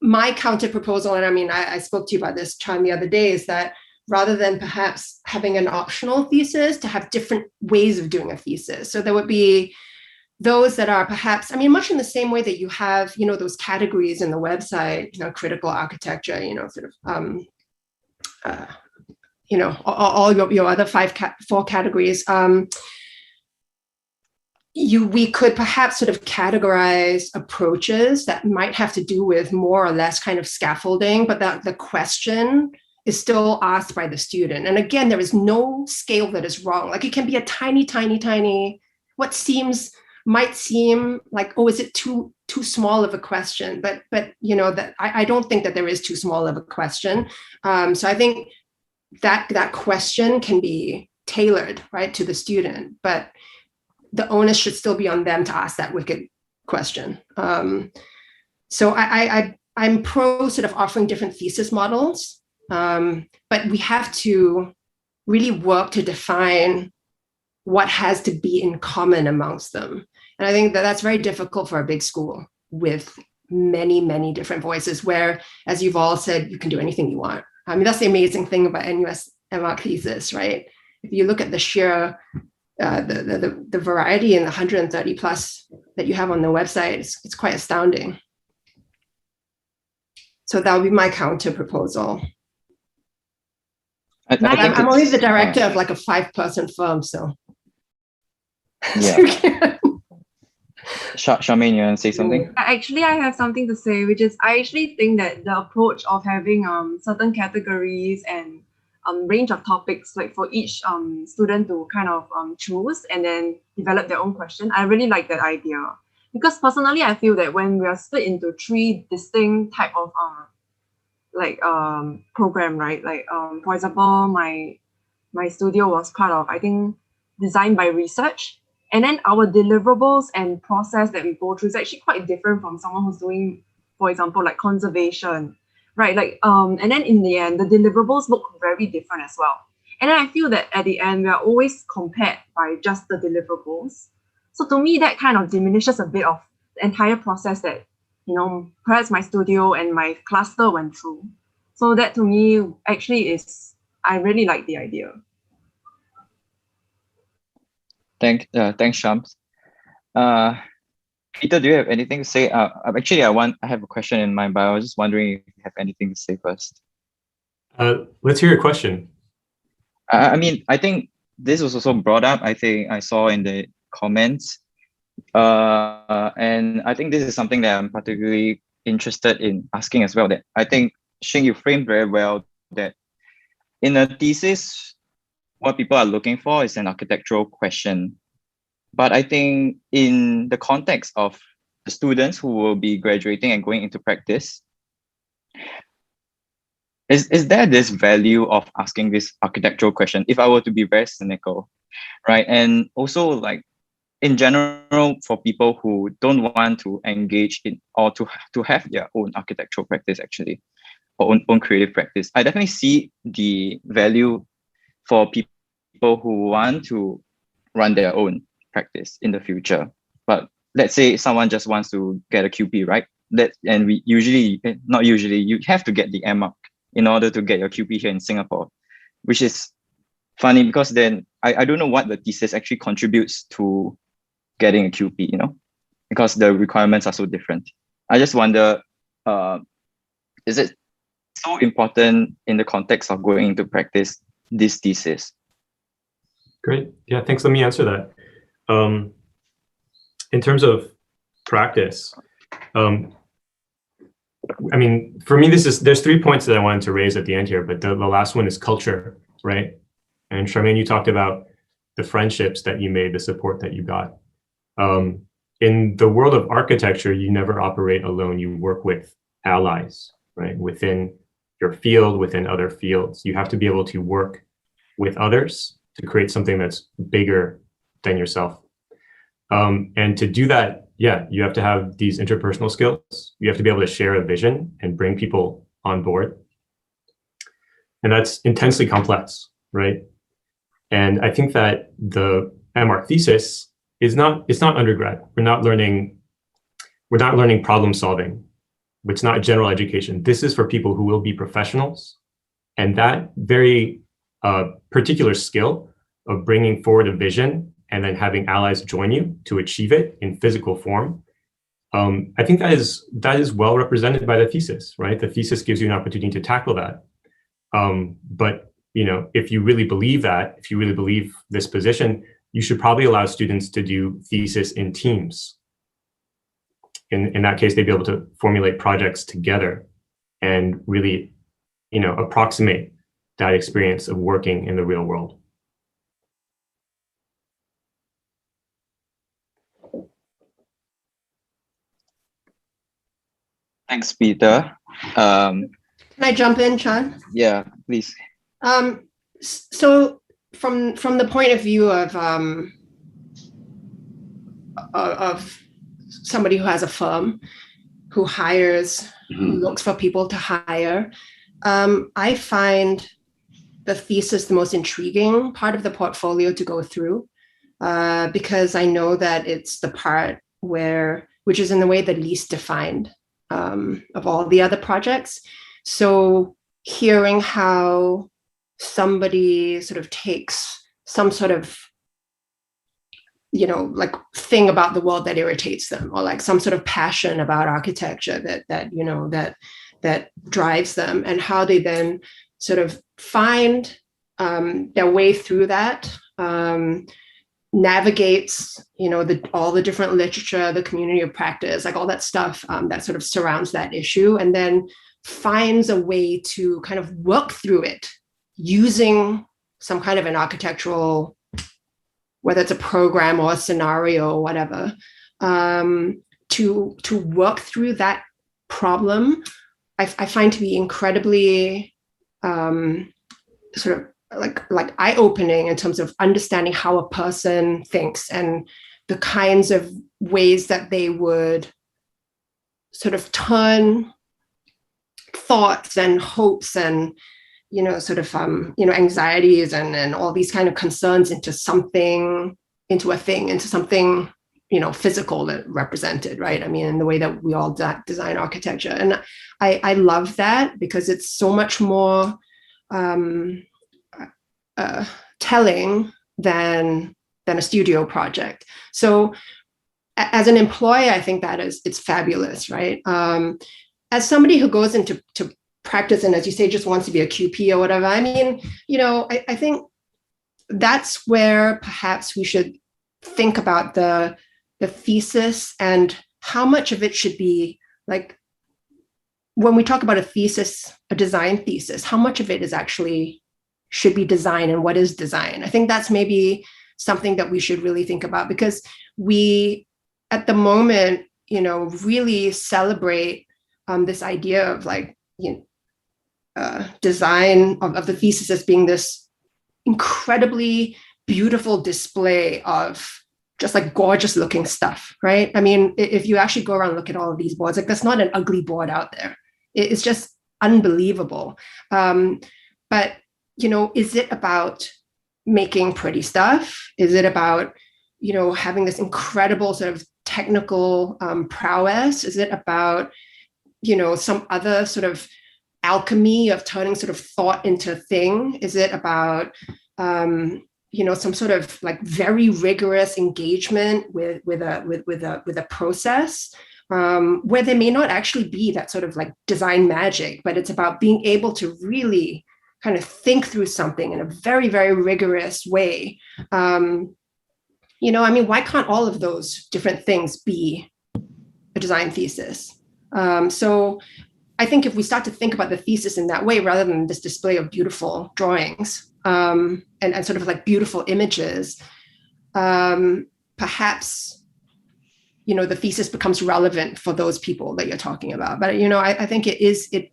my counter proposal, and I mean, I spoke to you about this, Charm, the other day, is that rather than perhaps having an optional thesis, to have different ways of doing a thesis. So there would be those that are perhaps, I mean, much in the same way that you have, those categories in the website, critical architecture, sort of, all your other four categories. We could perhaps sort of categorize approaches that might have to do with more or less kind of scaffolding, but that the question is still asked by the student. And again, there is no scale that is wrong. Like, it can be a tiny, tiny, tiny, what might seem like, oh, is it too small of a question? But that I don't think that there is too small of a question. So I think that question can be tailored, right, to the student, but the onus should still be on them to ask that wicked question. So I'm pro sort of offering different thesis models, but we have to really work to define what has to be in common amongst them. And I think that that's very difficult for a big school with many, many different voices, where, as you've all said, you can do anything you want. I mean, that's the amazing thing about NUS M.Arch thesis, right? If you look at the sheer the variety and the 130 plus that you have on the website, it's quite astounding. So that would be my counter proposal. I'm only the director of like a 5-person firm, so. Yeah. Charmin, you want to say something? Actually, I have something to say, which is I actually think that the approach of having certain categories and range of topics, like for each student to kind of choose and then develop their own question, I really like that idea. Because personally, I feel that when we are split into 3 distinct type of program, right? Like for example, my studio was part of, I think, design by research. And then our deliverables and process that we go through is actually quite different from someone who's doing, for example, like conservation, right? Like, and then in the end, the deliverables look very different as well. And then I feel that at the end, we are always compared by just the deliverables. So to me, that kind of diminishes a bit of the entire process that, perhaps my studio and my cluster went through. So that to me actually I really like the idea. Thanks, Shams. Peter, do you have anything to say? Actually, I have a question in mind, but I was just wondering if you have anything to say first. Let's hear your question. I mean, I think this was also brought up. I think I saw in the comments, and I think this is something that I'm particularly interested in asking as well. That I think, Xing, you framed very well that in a thesis, what people are looking for is an architectural question. But I think in the context of the students who will be graduating and going into practice, is there this value of asking this architectural question, if I were to be very cynical, right? And also, like, in general, for people who don't want to engage in or to have their own architectural practice, actually, or own creative practice, I definitely see the value for people who want to run their own practice in the future. But let's say someone just wants to get a QP, right? And we usually, not usually, you have to get the M.Arch in order to get your QP here in Singapore, which is funny because then I don't know what the thesis actually contributes to getting a QP, because the requirements are so different. I just wonder, is it so important in the context of going into practice, this thesis? Great. Yeah, thanks. Let me answer that. In terms of practice, I mean, for me, there's 3 points that I wanted to raise at the end here, but the last one is culture, right? And Charmaine, you talked about the friendships that you made, the support that you got. In the world of architecture, you never operate alone. You work with allies, right? Within your field, within other fields. You have to be able to work with others to create something that's bigger than yourself. And to do that, yeah, you have to have these interpersonal skills. You have to be able to share a vision and bring people on board. And that's intensely complex, right? And I think that the M.Arch thesis it's not undergrad. We're not learning problem solving. It's not general education. This is for people who will be professionals And that very particular skill of bringing forward a vision and then having allies join you to achieve it in physical form, I think that is well represented by the thesis, right? The thesis gives you an opportunity to tackle that. But if you really believe that, if you really believe this position, you should probably allow students to do thesis in teams. In that case, they'd be able to formulate projects together and really, approximate that experience of working in the real world. Thanks, Peter. Can I jump in, Chan? Yeah, please. So from the point of view of somebody who has a firm, who hires, who looks for people to hire, I find the thesis the most intriguing part of the portfolio to go through, because I know that it's the part which is in the way the least defined of all the other projects. So hearing how somebody sort of takes some sort of, like thing about the world that irritates them, or like some sort of passion about architecture that drives them, and how they then sort of find their way through that, navigates, all the different literature, the community of practice, like all that stuff that sort of surrounds that issue, and then finds a way to kind of work through it using some kind of an architectural, whether it's a program or a scenario or whatever, to work through that problem. I find to be incredibly sort of like eye-opening in terms of understanding how a person thinks and the kinds of ways that they would sort of turn thoughts and hopes and anxieties and all these kind of concerns into something physical that represented, right? I mean, in the way that we all design architecture. And I love that because it's so much more telling than a studio project. So as an employee, I think it's fabulous, right? As somebody who goes into practice and, as you say, just wants to be a QP or whatever, I mean, I think that's where perhaps we should think about the thesis and how much of it should be like, when we talk about a thesis, a design thesis, how much of it is actually should be design, and what is design? I think that's maybe something that we should really think about, because we, at the moment, really celebrate this idea of like, design of the thesis as being this incredibly beautiful display of just like gorgeous looking stuff, right? I mean, if you actually go around and look at all of these boards, like there's not an ugly board out there. It's just unbelievable. But, is it about making pretty stuff? Is it about, having this incredible sort of technical prowess? Is it about, some other sort of alchemy of turning sort of thought into thing? Is it about, some sort of like very rigorous engagement with a process where there may not actually be that sort of like design magic, but it's about being able to really kind of think through something in a very, very rigorous way. I mean, why can't all of those different things be a design thesis? So I think if we start to think about the thesis in that way, rather than this display of beautiful drawings and sort of like beautiful images, perhaps, the thesis becomes relevant for those people that you're talking about. But, I think it,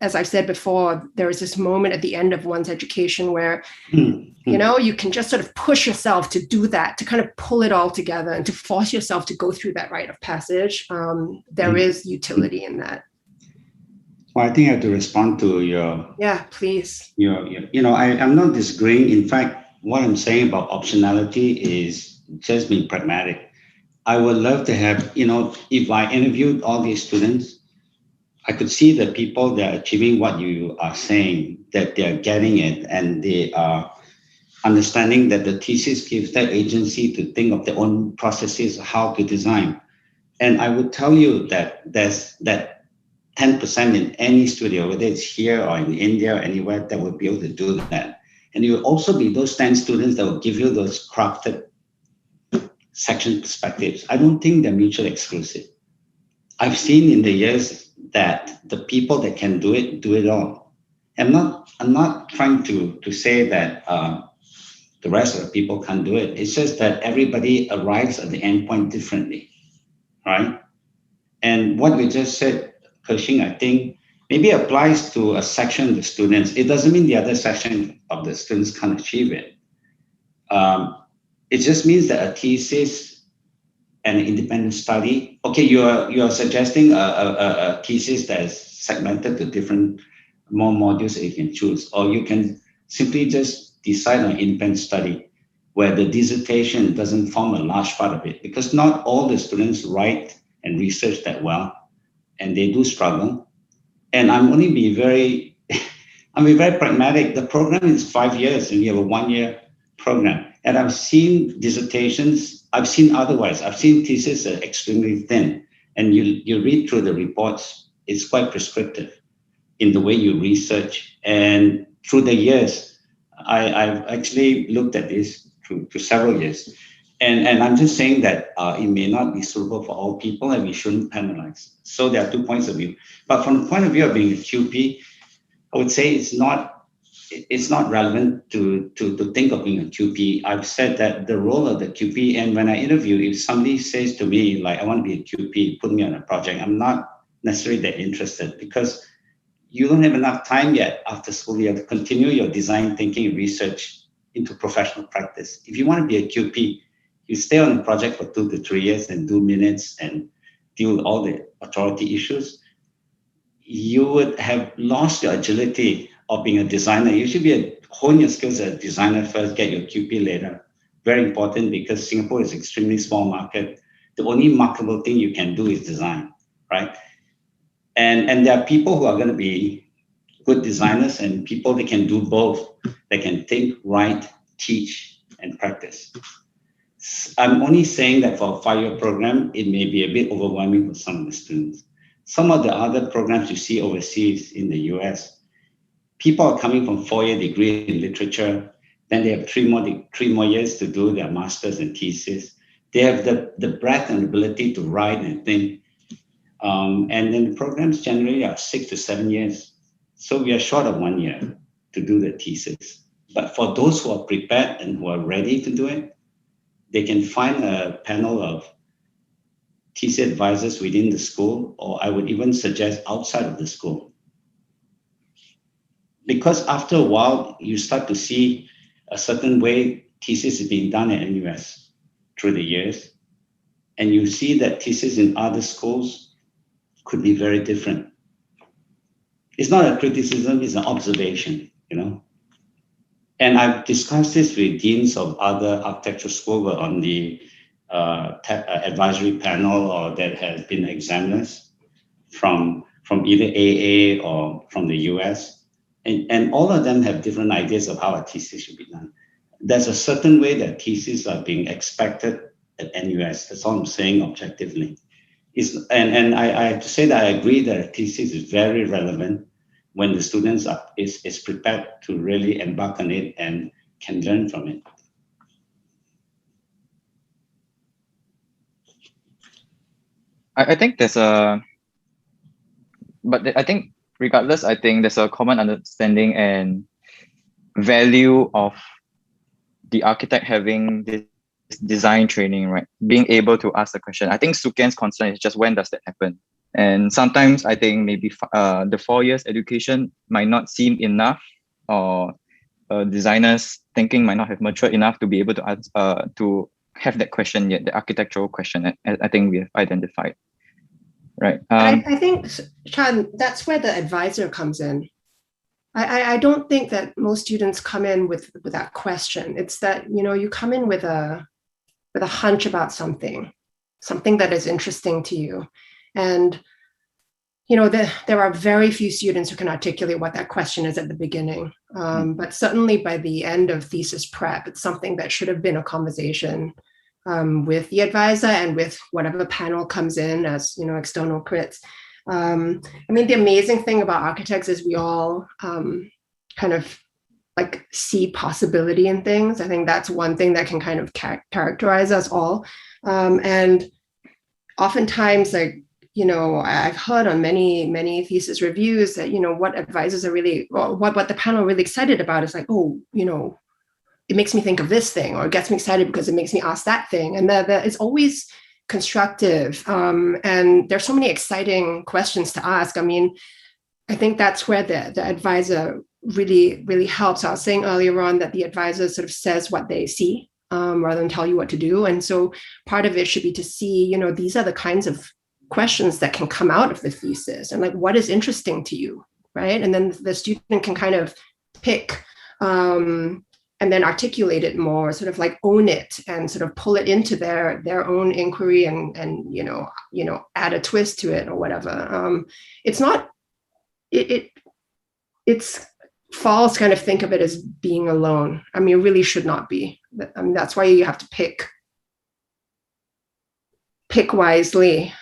as I've said before, there is this moment at the end of one's education where, you can just sort of push yourself to do that, to kind of pull it all together and to force yourself to go through that rite of passage. There is utility in that. Well, I think I have to respond to your... Yeah, please. I'm not disagreeing. In fact, what I'm saying about optionality is just being pragmatic. I would love to have, if I interviewed all these students, I could see the people that are achieving what you are saying, that they are getting it, and they are understanding that the thesis gives them agency to think of their own processes, how to design. And I would tell you that there's that 10% in any studio, whether it's here or in India or anywhere, that will be able to do that. And it will also be those 10 students that will give you those crafted section perspectives. I don't think they're mutually exclusive. I've seen in the years that the people that can do it all. I'm not trying to say that the rest of the people can't do it. It's just that everybody arrives at the endpoint differently, right? And what we just said, Pershing, I think maybe applies to a section of the students. It doesn't mean the other section of the students can't achieve it. It just means that a thesis and an independent study. Okay, you are suggesting a thesis that is segmented to different more modules that you can choose, or you can simply just decide on independent study where the dissertation doesn't form a large part of it, because not all the students write and research that well, and they do struggle. And I'm very pragmatic. The program is 5 years, and we have a 1 year program. And I've seen dissertations, I've seen otherwise. I've seen theses that are extremely thin, and you read through the reports, it's quite prescriptive in the way you research. And through the years, I've actually looked at this through several years. And I'm just saying that it may not be suitable for all people, and we shouldn't penalize. So there are 2 points of view. But from the point of view of being a QP, I would say it's not relevant to think of being a QP. I've said that the role of the QP, and when I interview, if somebody says to me, like, I want to be a QP, put me on a project, I'm not necessarily that interested, because you don't have enough time yet after school. You have to continue your design thinking and research into professional practice. If you want to be a QP, you stay on a project for 2 to 3 years and do minutes and deal with all the authority issues, you would have lost your agility of being a designer. You should hone your skills as a designer first, get your QP later. Very important, because Singapore is an extremely small market. The only marketable thing you can do is design, right? And there are people who are going to be good designers, and people that can do both. They can think, write, teach, and practice. I'm only saying that for a 5-year program, it may be a bit overwhelming for some of the students. Some of the other programs you see overseas in the US, people are coming from 4-year degree in literature, then they have 3 more years to do their master's and thesis. They have the breadth and ability to write and think. And then the programs generally are 6 to 7 years. So we are short of 1 year to do the thesis. But for those who are prepared and who are ready to do it, they can find a panel of thesis advisors within the school, or I would even suggest outside of the school. Because after a while, you start to see a certain way thesis is being done at NUS through the years. And you see that thesis in other schools could be very different. It's not a criticism, it's an observation, you know. And I've discussed this with deans of other architecture schools on the advisory panel, or that have been examiners from either AA or from the US. And all of them have different ideas of how a thesis should be done. There's a certain way that theses are being expected at NUS. That's all I'm saying objectively. And I have to say that I agree that a thesis is very relevant when the students is prepared to really embark on it and can learn from it. I think I think regardless, I think there's a common understanding and value of the architect having this design training, right? Being able to ask the question. I think Sukian's concern is just, when does that happen? And sometimes I think maybe the 4 years education might not seem enough, or designers' thinking might not have matured enough to be able to answer, to have that question yet, the architectural question. I think we have identified, right? I think, Chan, that's where the advisor comes in. I don't think that most students come in with that question. It's that, you know, you come in with a hunch about something that is interesting to you. And there are very few students who can articulate what that question is at the beginning. But certainly by the end of thesis prep, it's something that should have been a conversation with the advisor and with whatever panel comes in as, external crits. The amazing thing about architects is we all kind of like see possibility in things. I think that's one thing that can kind of characterize us all. And oftentimes, I've heard on many thesis reviews that, what advisors are really, or what the panel are really excited about is like, it makes me think of this thing, or it gets me excited because it makes me ask that thing. And that it's always constructive. And there's so many exciting questions to ask. I think that's where the advisor really, really helps. I was saying earlier on that the advisor sort of says what they see rather than tell you what to do. And so part of it should be to see, these are the kinds of questions that can come out of the thesis, and like, what is interesting to you, right? And then the student can kind of pick and then articulate it more, sort of like own it and sort of pull it into their own inquiry and add a twist to it or whatever. It's false kind of think of it as being alone. It really should not be. That's why you have to pick wisely.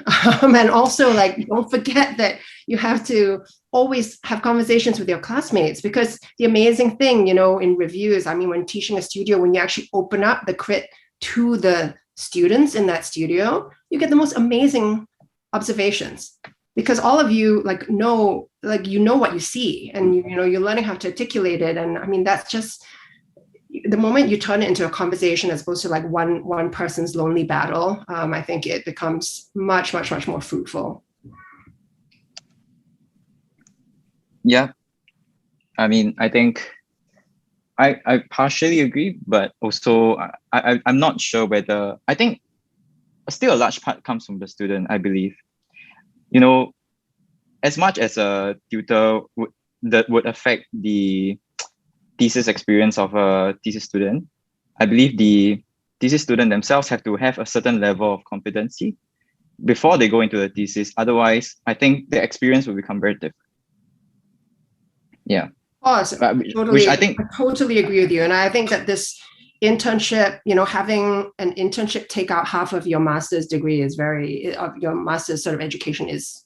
And also, like, don't forget that you have to always have conversations with your classmates, because the amazing thing, in reviews, when teaching a studio, when you actually open up the crit to the students in that studio, you get the most amazing observations, because all of you know what you see, and you're learning how to articulate it. And that's just the moment you turn it into a conversation as opposed to like one person's lonely battle. I think it becomes much, much, much more fruitful. Yeah, I think I partially agree, but also I'm not sure whether, I think still a large part comes from the student, I believe. As much as a tutor that would affect the thesis experience of a thesis student, I believe the thesis student themselves have to have a certain level of competency before they go into the thesis. Otherwise, I think the experience will become very different. Yeah. Awesome. I totally agree with you. And I think that this internship, having an internship take out half of your master's degree of your master's sort of education is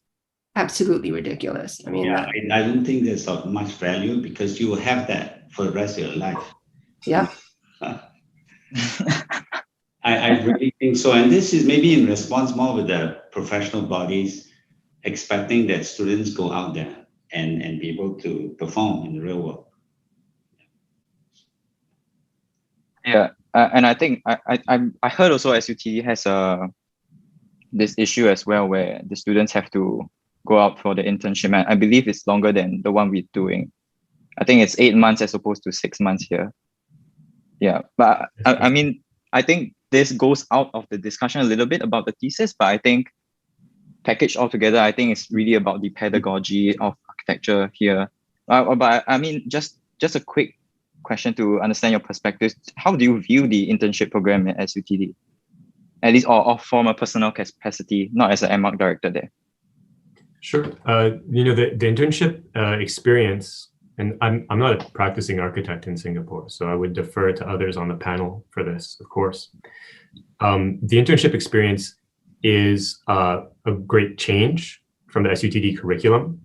absolutely ridiculous. I don't think there's of much value, because you will have that for the rest of your life. Yeah. I really think so. And this is maybe in response more with the professional bodies expecting that students go out there and be able to perform in the real world. Yeah, and I think I heard also SUTD has this issue as well, where the students have to go out for the internship. And I believe it's longer than the one we're doing. I think it's 8 months as opposed to 6 months here. Yeah, but I think this goes out of the discussion a little bit about the thesis, but I think packaged all together, I think it's really about the pedagogy of architecture here. But just a quick question to understand your perspectives. How do you view the internship program at SUTD? At least, or from a personal capacity, not as an M.Arch director there. Sure. The internship experience, and I'm not a practicing architect in Singapore, so I would defer to others on the panel for this, of course. The internship experience is a great change from the SUTD curriculum.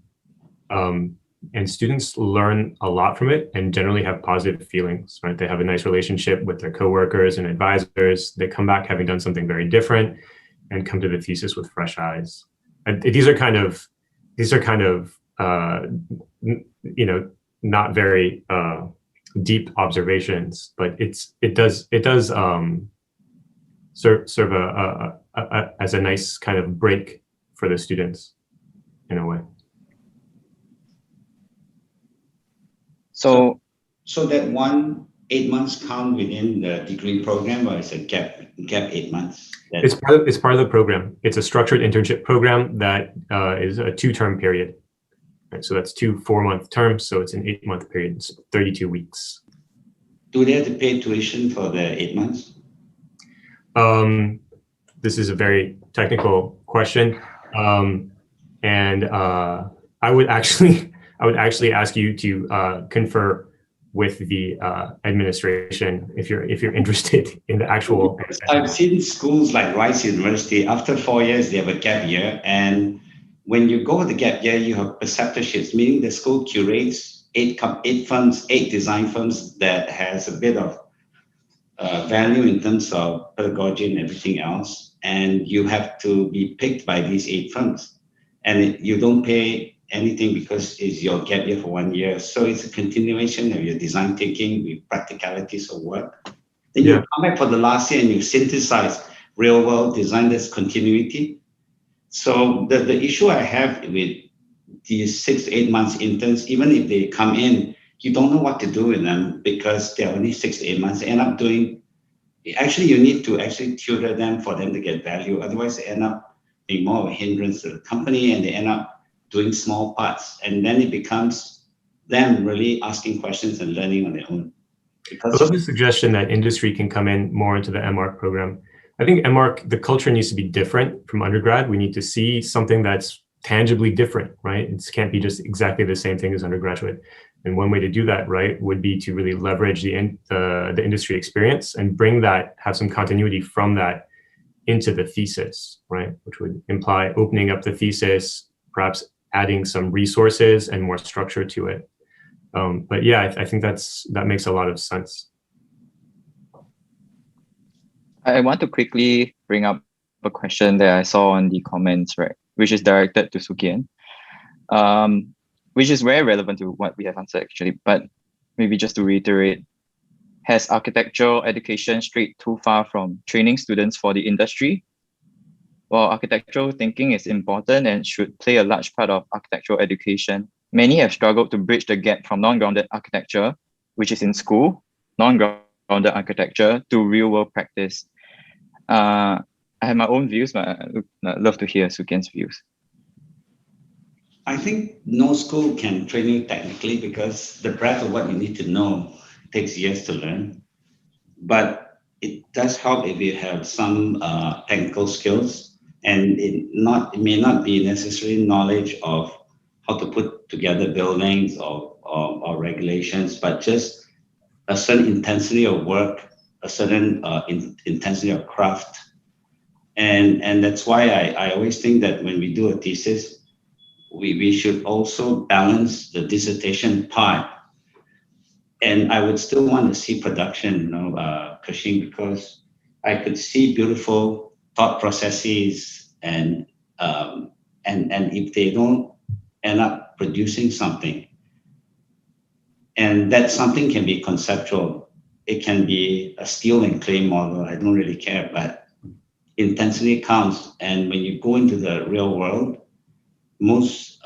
And students learn a lot from it and generally have positive feelings, right? They have a nice relationship with their coworkers and advisors. They come back having done something very different and come to the thesis with fresh eyes. And these are kind of not very deep observations, but it does serve as a nice kind of break for the students in a way. So that 8 months count within the degree program, or is it gap 8 months? It's part of the program. It's a structured internship program that is a 2-term period. Right? So that's 2 4-month terms. So it's an 8-month period. It's 32 weeks. Do they have to pay tuition for the 8 months? This is a very technical question. And I would actually ask you to confer with the administration if you're interested in the actual. I've seen schools like Rice University, after 4 years, they have a gap year. And when you go to the gap year, you have preceptorships, meaning the school curates eight design firms that has a bit of value in terms of pedagogy and everything else. And you have to be picked by these 8 firms. And you don't pay anything because it's your gap year for 1 year. So it's a continuation of your design thinking with practicalities of work. Then you come back for the last year and you synthesize real world design, that's continuity. So the issue I have with these 6 to 8 months interns, even if they come in, you don't know what to do with them because they're only 6 to 8 months. They end up doing, actually you need to actually tutor them for them to get value. Otherwise they end up being more of a hindrance to the company and they end up doing small parts. And then it becomes them really asking questions and learning on their own. I love the suggestion that industry can come in more into the M.Arch program. I think M.Arch, the culture needs to be different from undergrad. We need to see something that's tangibly different, right? It can't be just exactly the same thing as undergraduate. And one way to do that, right, would be to really leverage the industry experience and bring that, have some continuity from that into the thesis, right? Which would imply opening up the thesis, perhaps adding some resources and more structure to it. But yeah, I think that makes a lot of sense. I want to quickly bring up a question that I saw on the comments, right, which is directed to Sukian, which is very relevant to what we have answered actually, but maybe just to reiterate, has architectural education strayed too far from training students for the industry? While architectural thinking is important and should play a large part of architectural education, many have struggled to bridge the gap from non-grounded architecture, which is in school, non-grounded architecture, to real-world practice. I have my own views, but I'd love to hear Sukian's views. I think no school can train you technically because the breadth of what you need to know takes years to learn. But it does help if you have some technical skills, and it may not be necessarily knowledge of how to put together buildings or regulations, but just a certain intensity of work, a certain intensity of craft. And that's why I always think that when we do a thesis, we should also balance the dissertation part. And I would still want to see production, Cushing, because I could see beautiful thought processes and if they don't end up producing something, and that something can be conceptual, it can be a steel and clay model, I don't really care, but intensity counts. And when you go into the real world, most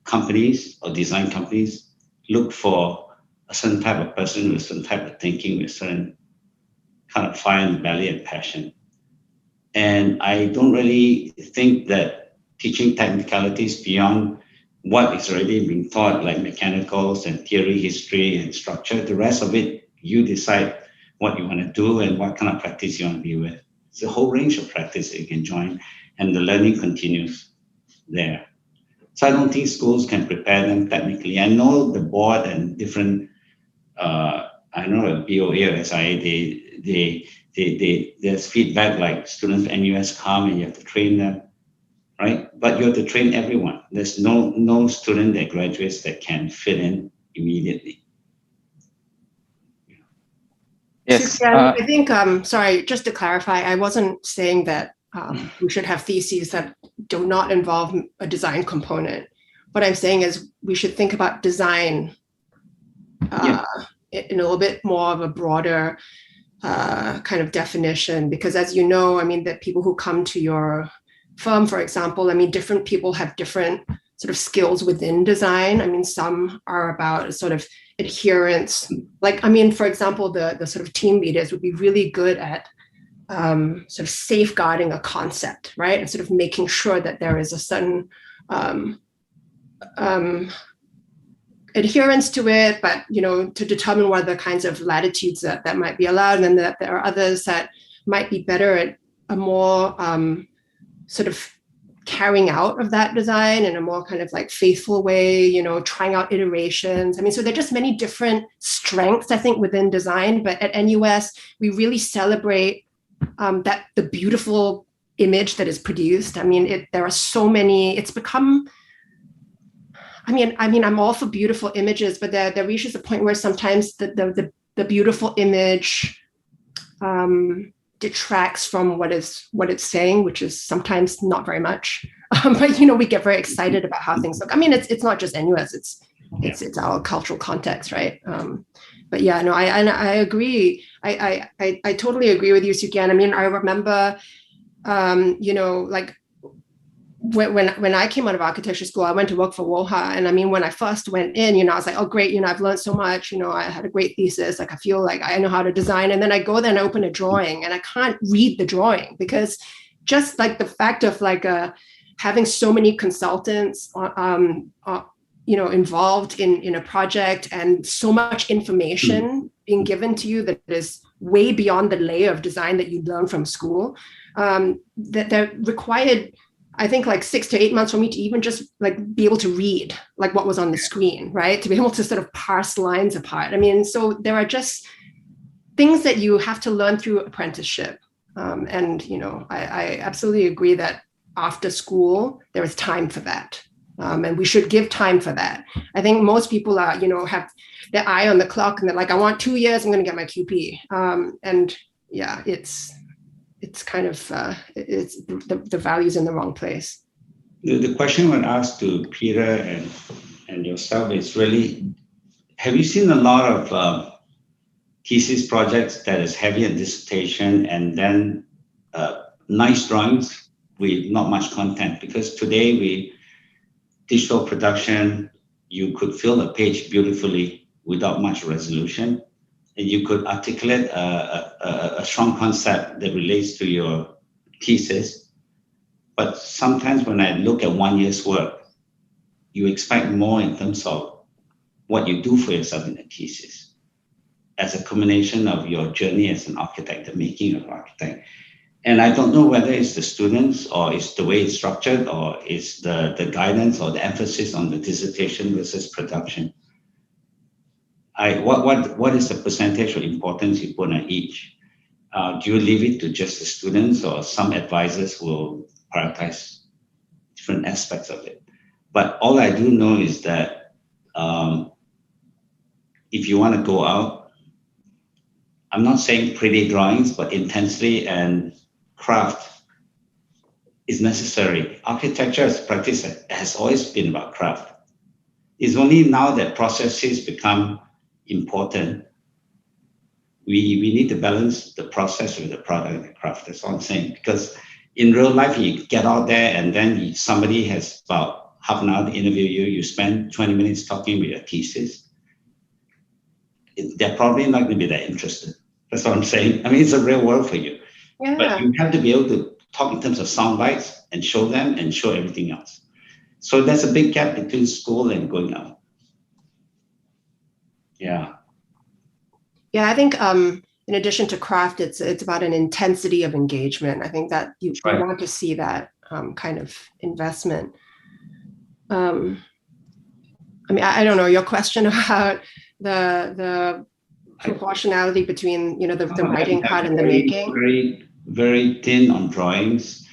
companies or design companies look for a certain type of person with certain type of thinking, with certain kind of fire in the belly and passion. And I don't really think that teaching technicalities beyond what is already being taught, like mechanicals and theory, history, and structure, the rest of it, you decide what you want to do and what kind of practice you want to be with. It's a whole range of practice that you can join, and the learning continues there. So I don't think schools can prepare them technically. I know the board and different, I know at BOA or SIA, there's feedback like students from NUS come and you have to train them, right? But you have to train everyone. There's no student that graduates that can fit in immediately. Yes. Sukian, I think, sorry, just to clarify, I wasn't saying that we should have theses that do not involve a design component. What I'm saying is we should think about design in a little bit more of a broader kind of definition, because as you know, I mean, the people who come to your firm, for example, I mean, different people have different sort of skills within design. I mean, some are about sort of adherence. Like, I mean, for example, the sort of team leaders would be really good at sort of safeguarding a concept, right? And sort of making sure that there is a certain adherence to it, but, to determine what are the kinds of latitudes that might be allowed, and that there are others that might be better at a more sort of carrying out of that design in a more kind of like faithful way, you know, trying out iterations. I mean, so there are just many different strengths, I think, within design. But at NUS, we really celebrate that the beautiful image that is produced. I mean, there are so many. It's become. I mean, I'm all for beautiful images, but there reaches a point where sometimes the beautiful image detracts from what it's saying, which is sometimes not very much. But you know, we get very excited about how things look. I mean, it's not just NUS; it's our cultural context, right? But yeah, no, I agree. I totally agree with you, Sukian. I mean, I remember, you know, like when I came out of architecture school, I went to work for Woha. And I mean, when I first went in, you know, I was like, oh, great, you know, I've learned so much, you know, I had a great thesis. Like, I feel like I know how to design. And then I go there and open a drawing and I can't read the drawing, because just like the fact of like having so many consultants, you know, involved in a project, and so much information being given to you that is way beyond the layer of design that you learn from school, that required, I think, like 6 to 8 months for me to even just like be able to read like what was on the screen, right? To be able to sort of parse lines apart. I mean, so there are just things that you have to learn through apprenticeship. And, you know, I absolutely agree that after school, there is time for that. And we should give time for that. I think most people are, you know, have their eye on the clock and they're like, I want 2 years, I'm going to get my QP. And yeah, it's kind of, it's the value's in the wrong place. The question I would ask to Peter and yourself is really, have you seen a lot of thesis projects that is heavy in dissertation and then nice drawings with not much content? Because today digital production, you could fill a page beautifully without much resolution. And you could articulate a strong concept that relates to your thesis. But sometimes when I look at 1 year's work, you expect more in terms of what you do for yourself in a thesis as a combination of your journey as an architect, the making of an architect. And I don't know whether it's the students or it's the way it's structured or it's the guidance or the emphasis on the dissertation versus production. What is the percentage of importance you put on each? Do you leave it to just the students, or some advisors will prioritize different aspects of it? But all I do know is that if you want to go out, I'm not saying pretty drawings, but intensity and craft is necessary. Architecture as practice has always been about craft. It's only now that processes become important. We need to balance the process with the product and the craft. That's all I'm saying. Because in real life, you get out there and then somebody has about half an hour to interview you. You spend 20 minutes talking with your thesis. They're probably not going to be that interested. That's what I'm saying. I mean, it's a real world for you. Yeah. But you have to be able to talk in terms of sound bites and show them and show everything else. So there's a big gap between school and going out. Yeah. Yeah, I think in addition to craft, it's about an intensity of engagement. I think that you want to see that kind of investment. I mean, I don't know, your question about the proportionality between, you know, the writing part and the making. Very, very thin on drawings.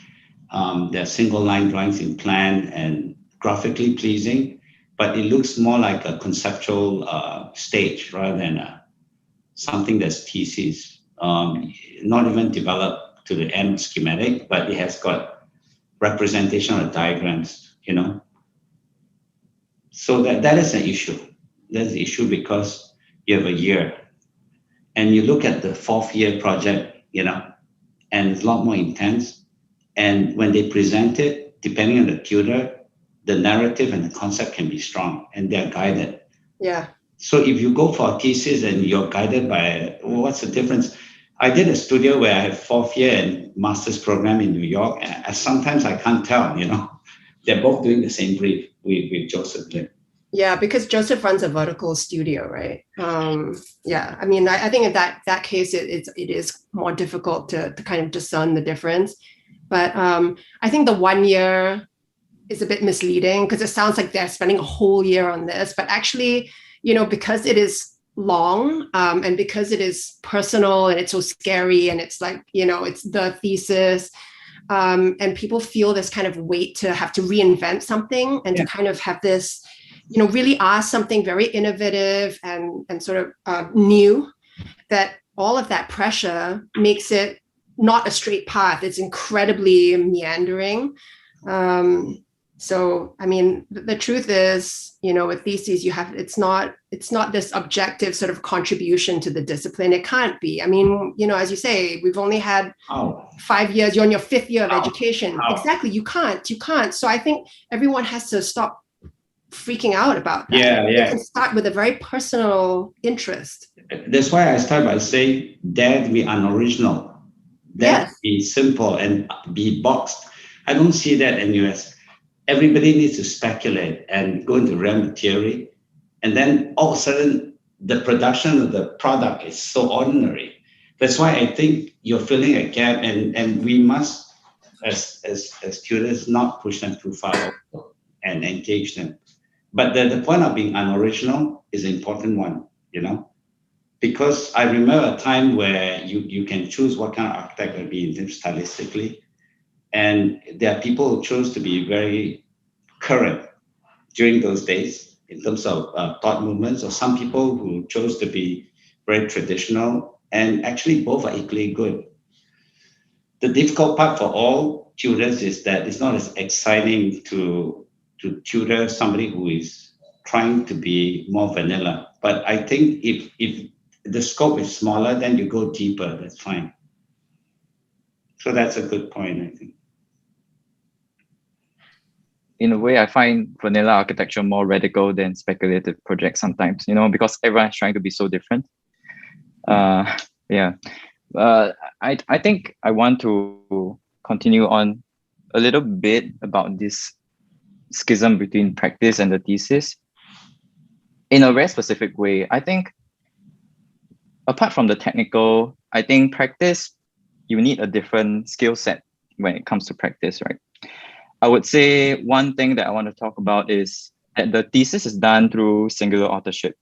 They're single line drawings in plan and graphically pleasing, but it looks more like a conceptual stage rather than something that's thesis. Not even developed to the end schematic, but it has got representation of diagrams, you know. So that is an issue. That's the issue because you have a year. And you look at the 4th year project, you know, and it's a lot more intense. And when they present it, depending on the tutor, the narrative and the concept can be strong and they're guided. Yeah. So if you go for a thesis and you're guided by, well, what's the difference? I did a studio where I have 4th year and master's program in New York. And sometimes I can't tell, you know, they're both doing the same brief with Joseph Lim. Yeah, because Joseph runs a vertical studio, right? Yeah, I mean, I think in that case, it is more difficult to kind of discern the difference. But I think the 1 year is a bit misleading because it sounds like they're spending a whole year on this, but actually, because it is long and because it is personal and it's so scary and it's like, it's the thesis and people feel this kind of weight to have to reinvent something and to kind of have this, really ask something very innovative and sort of new, that all of that pressure makes it not a straight path. It's incredibly meandering. So, I mean, the truth is, with theses, it's not this objective sort of contribution to the discipline. It can't be. I mean, as you say, we've only had 5 years. You're on your 5th year of education. Exactly. You can't. So I think everyone has to stop freaking out about that. Yeah. It can start with a very personal interest. That's why I start by saying, dare to be unoriginal. Dare to be simple and be boxed. I don't see that in NUS. Everybody needs to speculate and go into realm of theory. And then all of a sudden, the production of the product is so ordinary. That's why I think you're filling a gap, and we must, as tutors, not push them too far and engage them. But the point of being unoriginal is an important one, because I remember a time where you can choose what kind of architect will be stylistically. And there are people who chose to be very current during those days in terms of thought movements, or some people who chose to be very traditional, and actually both are equally good. The difficult part for all tutors is that it's not as exciting to tutor somebody who is trying to be more vanilla. But I think if the scope is smaller, then you go deeper, that's fine. So that's a good point, I think. In a way, I find vanilla architecture more radical than speculative projects sometimes, because everyone's trying to be so different. I think I want to continue on a little bit about this schism between practice and the thesis in a very specific way. I think apart from the technical, I think practice, you need a different skill set when it comes to practice, right? I would say one thing that I want to talk about is that the thesis is done through singular authorship.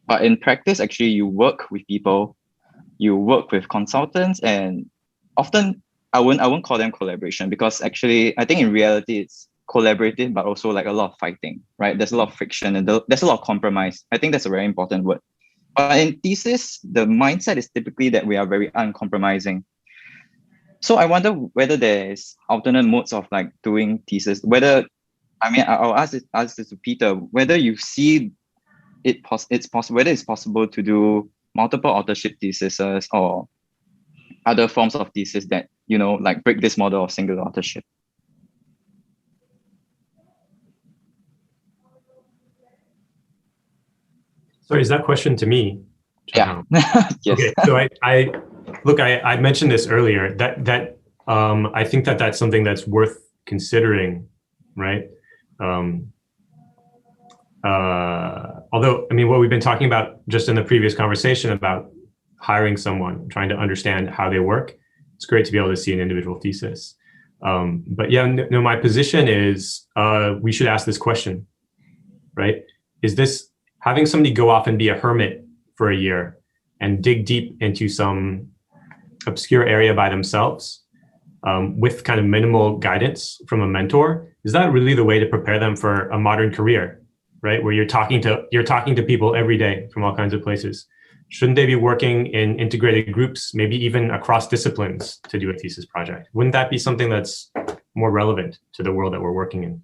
But in practice, actually, you work with people, you work with consultants, and often I won't call them collaboration, because actually, I think in reality, it's collaborative, but also like a lot of fighting, right? There's a lot of friction and there's a lot of compromise. I think that's a very important word. But in thesis, the mindset is typically that we are very uncompromising. So I wonder whether there's alternate modes of like doing thesis. I'll ask this to Peter, whether you see whether it's possible to do multiple authorship theses or other forms of thesis that like break this model of single authorship. Sorry, is that question to me? Yeah. Yes. Okay. So I mentioned this earlier, that I think that's something that's worth considering, right? Although, I mean, what we've been talking about just in the previous conversation about hiring someone, trying to understand how they work, it's great to be able to see an individual thesis. But yeah, no, my position is we should ask this question, right? Is this having somebody go off and be a hermit for a year and dig deep into some obscure area by themselves with kind of minimal guidance from a mentor? Is that really the way to prepare them for a modern career, right? Where you're talking to people every day from all kinds of places. Shouldn't they be working in integrated groups, maybe even across disciplines, to do a thesis project? Wouldn't that be something that's more relevant to the world that we're working in?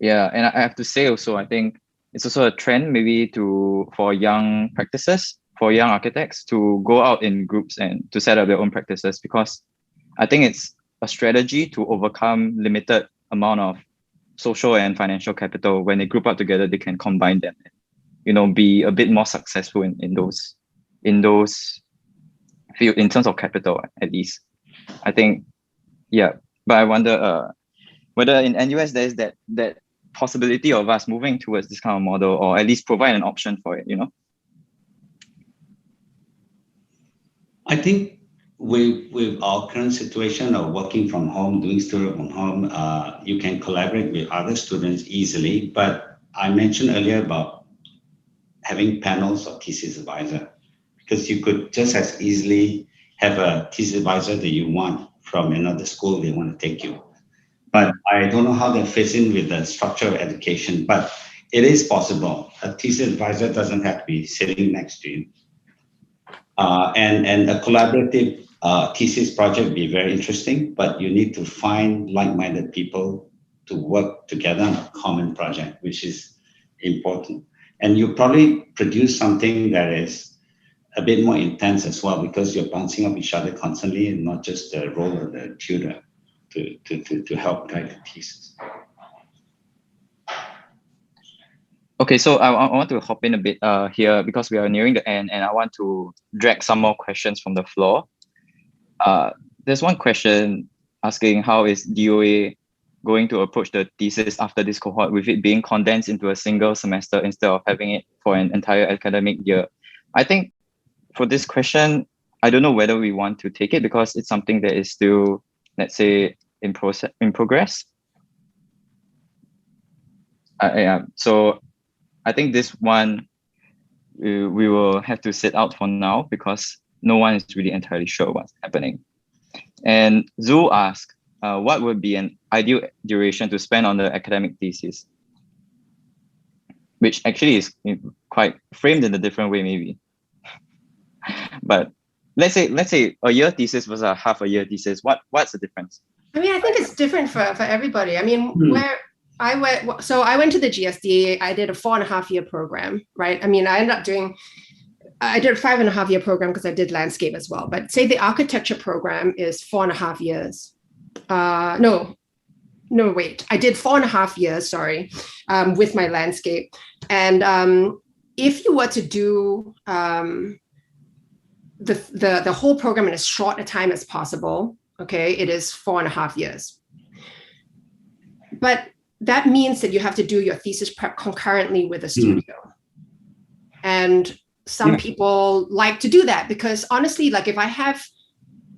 Yeah, and I have to say also, I think it's also a trend maybe for young practices, for young architects to go out in groups and to set up their own practices, because I think it's a strategy to overcome limited amount of social and financial capital. When they group up together, they can combine them and, be a bit more successful in those field in terms of capital, at least. I think, yeah. But I wonder whether in NUS there's that possibility of us moving towards this kind of model, or at least provide an option for it, I think with our current situation of working from home, doing study from home, you can collaborate with other students easily. But I mentioned earlier about having panels of thesis advisor, because you could just as easily have a thesis advisor that you want from another school they want to take you. But I don't know how that fits in with the structure of education, but it is possible. A thesis advisor doesn't have to be sitting next to you. And a collaborative thesis project would be very interesting, but you need to find like-minded people to work together on a common project, which is important. And you probably produce something that is a bit more intense as well, because you're bouncing off each other constantly and not just the role of the tutor to help guide the thesis. Okay, so I want to hop in a bit here because we are nearing the end, and I want to drag some more questions from the floor. There's one question asking, how is DOA going to approach the thesis after this cohort, with it being condensed into a single semester instead of having it for an entire academic year? I think for this question, I don't know whether we want to take it because it's something that is still, let's say, in progress. Yeah, so I think this one we will have to sit out for now because no one is really entirely sure what's happening. And Zul asked, what would be an ideal duration to spend on the academic thesis? Which actually is quite framed in a different way, maybe. But let's say a year thesis versus a half a year thesis. What's the difference? I mean, I think it's different for everybody. I mean, where I went to the GSD, I did a 4.5-year program, right? I mean, I did a 5.5-year program because I did landscape as well. But say the architecture program is 4.5 years. No, wait, I did 4.5 years, sorry, with my landscape. And if you were to do the whole program in as short a time as possible, okay, it is 4.5 years. But that means that you have to do your thesis prep concurrently with a studio. And some people like to do that because honestly, like if I have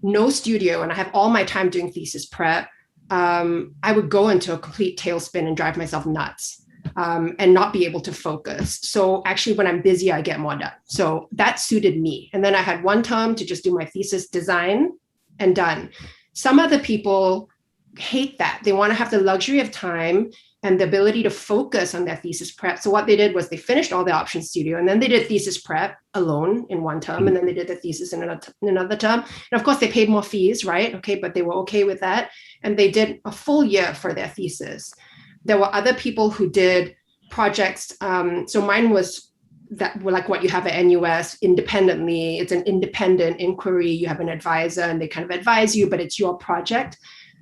no studio and I have all my time doing thesis prep, I would go into a complete tailspin and drive myself nuts and not be able to focus. So actually when I'm busy, I get more done. So that suited me. And then I had one term to just do my thesis design and done. Some other people hate that. They want to have the luxury of time and the ability to focus on their thesis prep. So what they did was they finished all the option studio and then they did thesis prep alone in one term, and then they did the thesis in another term. And of course they paid more fees, right? Okay, but they were okay with that. And they did a full year for their thesis. There were other people who did projects. So mine was that like what you have at NUS independently. It's an independent inquiry. You have an advisor and they kind of advise you, but it's your project.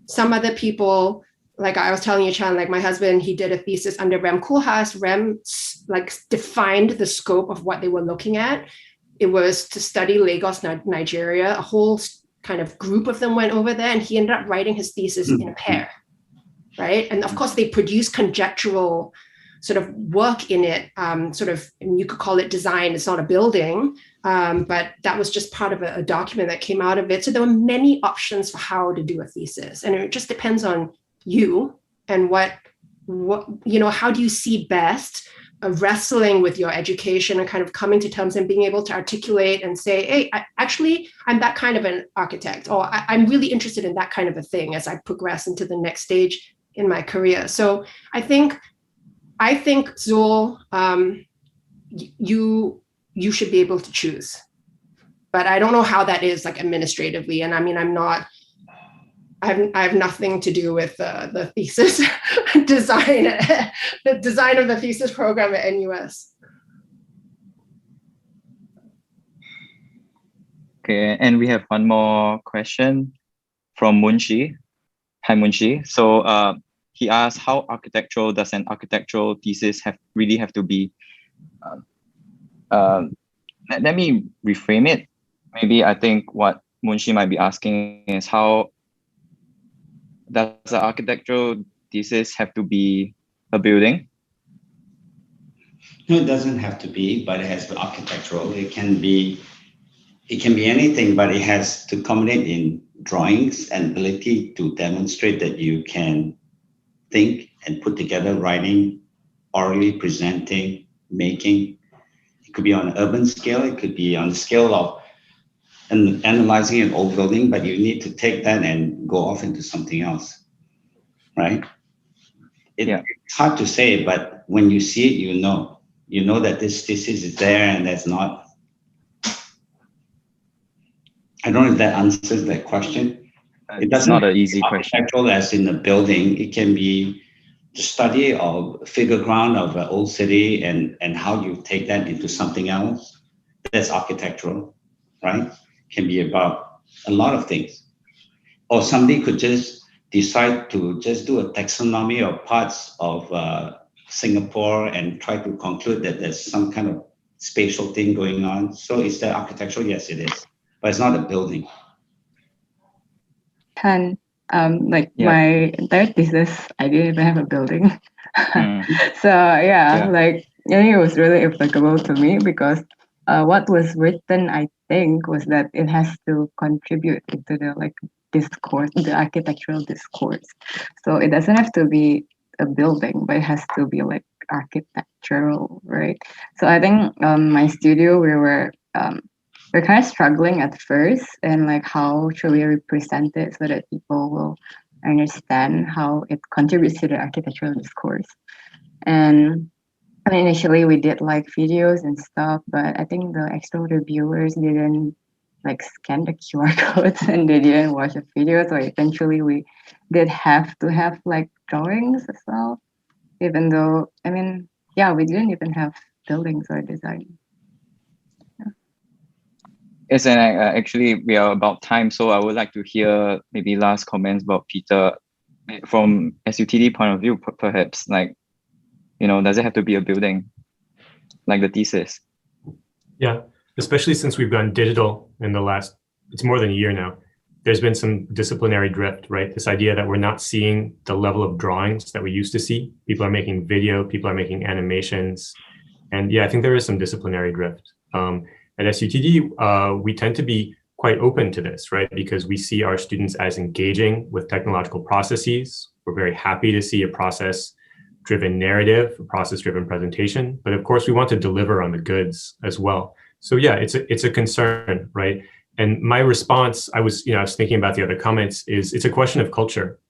Some other people, like I was telling you, Chan, like my husband, he did a thesis under Rem Koolhaas. Rem like defined the scope of what they were looking at. It was to study Lagos, Nigeria. A whole kind of group of them went over there and he ended up writing his thesis in a pair, right? And of course they produced conjectural sort of work in it, sort of, and you could call it design. It's not a building, but that was just part of a document that came out of it. So there were many options for how to do a thesis. And it just depends on you and what you know, how do you see best wrestling with your education and kind of coming to terms and being able to articulate and say, hey, I'm that kind of an architect, or I'm really interested in that kind of a thing as I progress into the next stage in my career. So I think Zul, you should be able to choose, but I don't know how that is like administratively. And I mean, I have nothing to do with the thesis design, the design of the thesis program at NUS. Okay, and we have one more question from Munshi. Hi, Munshi. So he asked, how architectural does an architectural thesis really have to be? Let me reframe it. Maybe I think what Munshi might be asking is, how does the architectural thesis have to be a building? No, it doesn't have to be, but it has to be architectural. It can be it can be anything, but it has to culminate in drawings and ability to demonstrate that you can think and put together writing, orally presenting, making. It could be on an urban scale, it could be on the scale of analyzing an old building, but you need to take that and go off into something else, right? It's hard to say, but when you see it, you know that this thesis is there and that's not. I don't know if that answers that question. It doesn't not an easy question. Architectural as in a building. It can be the study of figure ground of an old city and how you take that into something else. That's architectural, right? Can be about a lot of things. Or somebody could just decide to just do a taxonomy of parts of Singapore and try to conclude that there's some kind of spatial thing going on. So is that architectural? Yes, it is. But it's not a building. My entire thesis, I didn't even have a building. So like it was really applicable to me because what was written, I think, was that it has to contribute into the discourse, the architectural discourse. So it doesn't have to be a building, but it has to be like architectural, right? So I think my studio, we're kind of struggling at first, and like how should we represent it so that people will understand how it contributes to the architectural discourse. And initially we did like videos and stuff, but I think the external reviewers didn't like scan the QR codes and they didn't watch the video. So eventually we did have to have like drawings as well, even though, we didn't even have buildings or design. Yes, and actually we are about time, so I would like to hear maybe last comments about Peter from SUTD point of view, perhaps, like, does it have to be a building like the thesis? Yeah, especially since we've gone digital in the last, it's more than a year now. There's been some disciplinary drift, right? This idea that we're not seeing the level of drawings that we used to see. People are making video, people are making animations. And yeah, I think there is some disciplinary drift. At SUTD, we tend to be quite open to this, right? Because we see our students as engaging with technological processes. We're very happy to see a process-driven narrative, a process-driven presentation. But of course, we want to deliver on the goods as well. So yeah, it's a concern, right? And my response, I was thinking about the other comments, is it's a question of culture.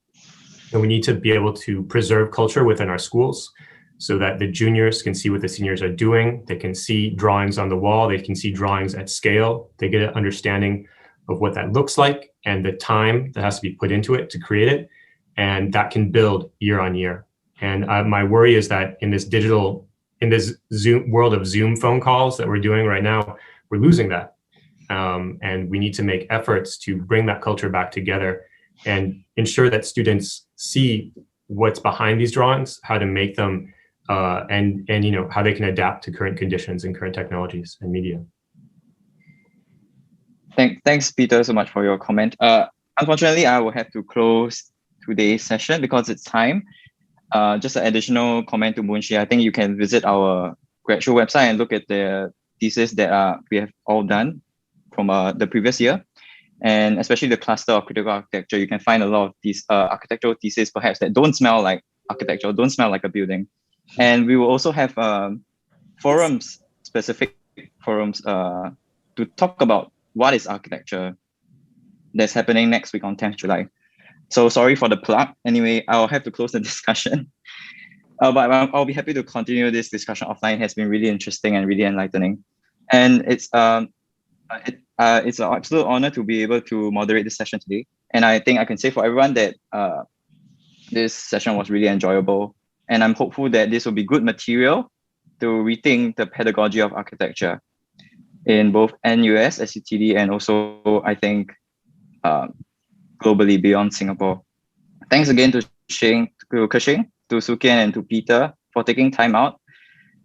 And we need to be able to preserve culture within our schools so that the juniors can see what the seniors are doing. They can see drawings on the wall. They can see drawings at scale. They get an understanding of what that looks like and the time that has to be put into it to create it. And that can build year on year. And my worry is that in this Zoom world of Zoom phone calls that we're doing right now, we're losing that. And we need to make efforts to bring that culture back together and ensure that students see what's behind these drawings, how to make them, and how they can adapt to current conditions and current technologies and media. Thanks, Peter, so much for your comment. Unfortunately, I will have to close today's session because it's time. Just an additional comment to Munshi. I think you can visit our graduate website and look at the thesis that we have all done from the previous year. And especially the cluster of critical architecture, you can find a lot of these architectural theses perhaps that don't smell like architecture, don't smell like a building. And we will also have forums, specific forums to talk about what is architecture that's happening next week on 10th July. So sorry for the plug. Anyway, I'll have to close the discussion. But I'll be happy to continue this discussion offline. It has been really interesting and really enlightening. And it's an absolute honor to be able to moderate this session today. And I think I can say for everyone that this session was really enjoyable. And I'm hopeful that this will be good material to rethink the pedagogy of architecture in both NUS, SUTD, and also, I think, globally beyond Singapore. Thanks again to Kashing, to Sukian, and to Peter for taking time out.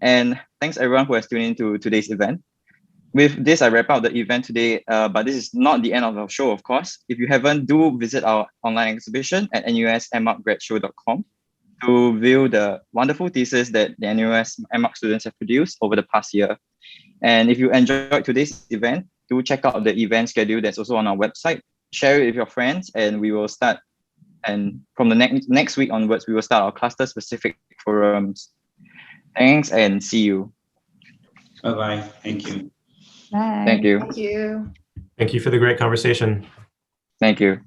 And thanks everyone who has tuned into today's event. With this, I wrap up the event today, but this is not the end of our show, of course. If you haven't, do visit our online exhibition at nusmarkgradshow.com to view the wonderful thesis that the NUS M.Arch students have produced over the past year. And if you enjoyed today's event, do check out the event schedule that's also on our website. Share it with your friends, and we will start. And from the next week onwards, we will start our cluster-specific forums. Thanks, and see you. Bye-bye. Thank you. Bye. Thank you. Thank you. Thank you for the great conversation. Thank you.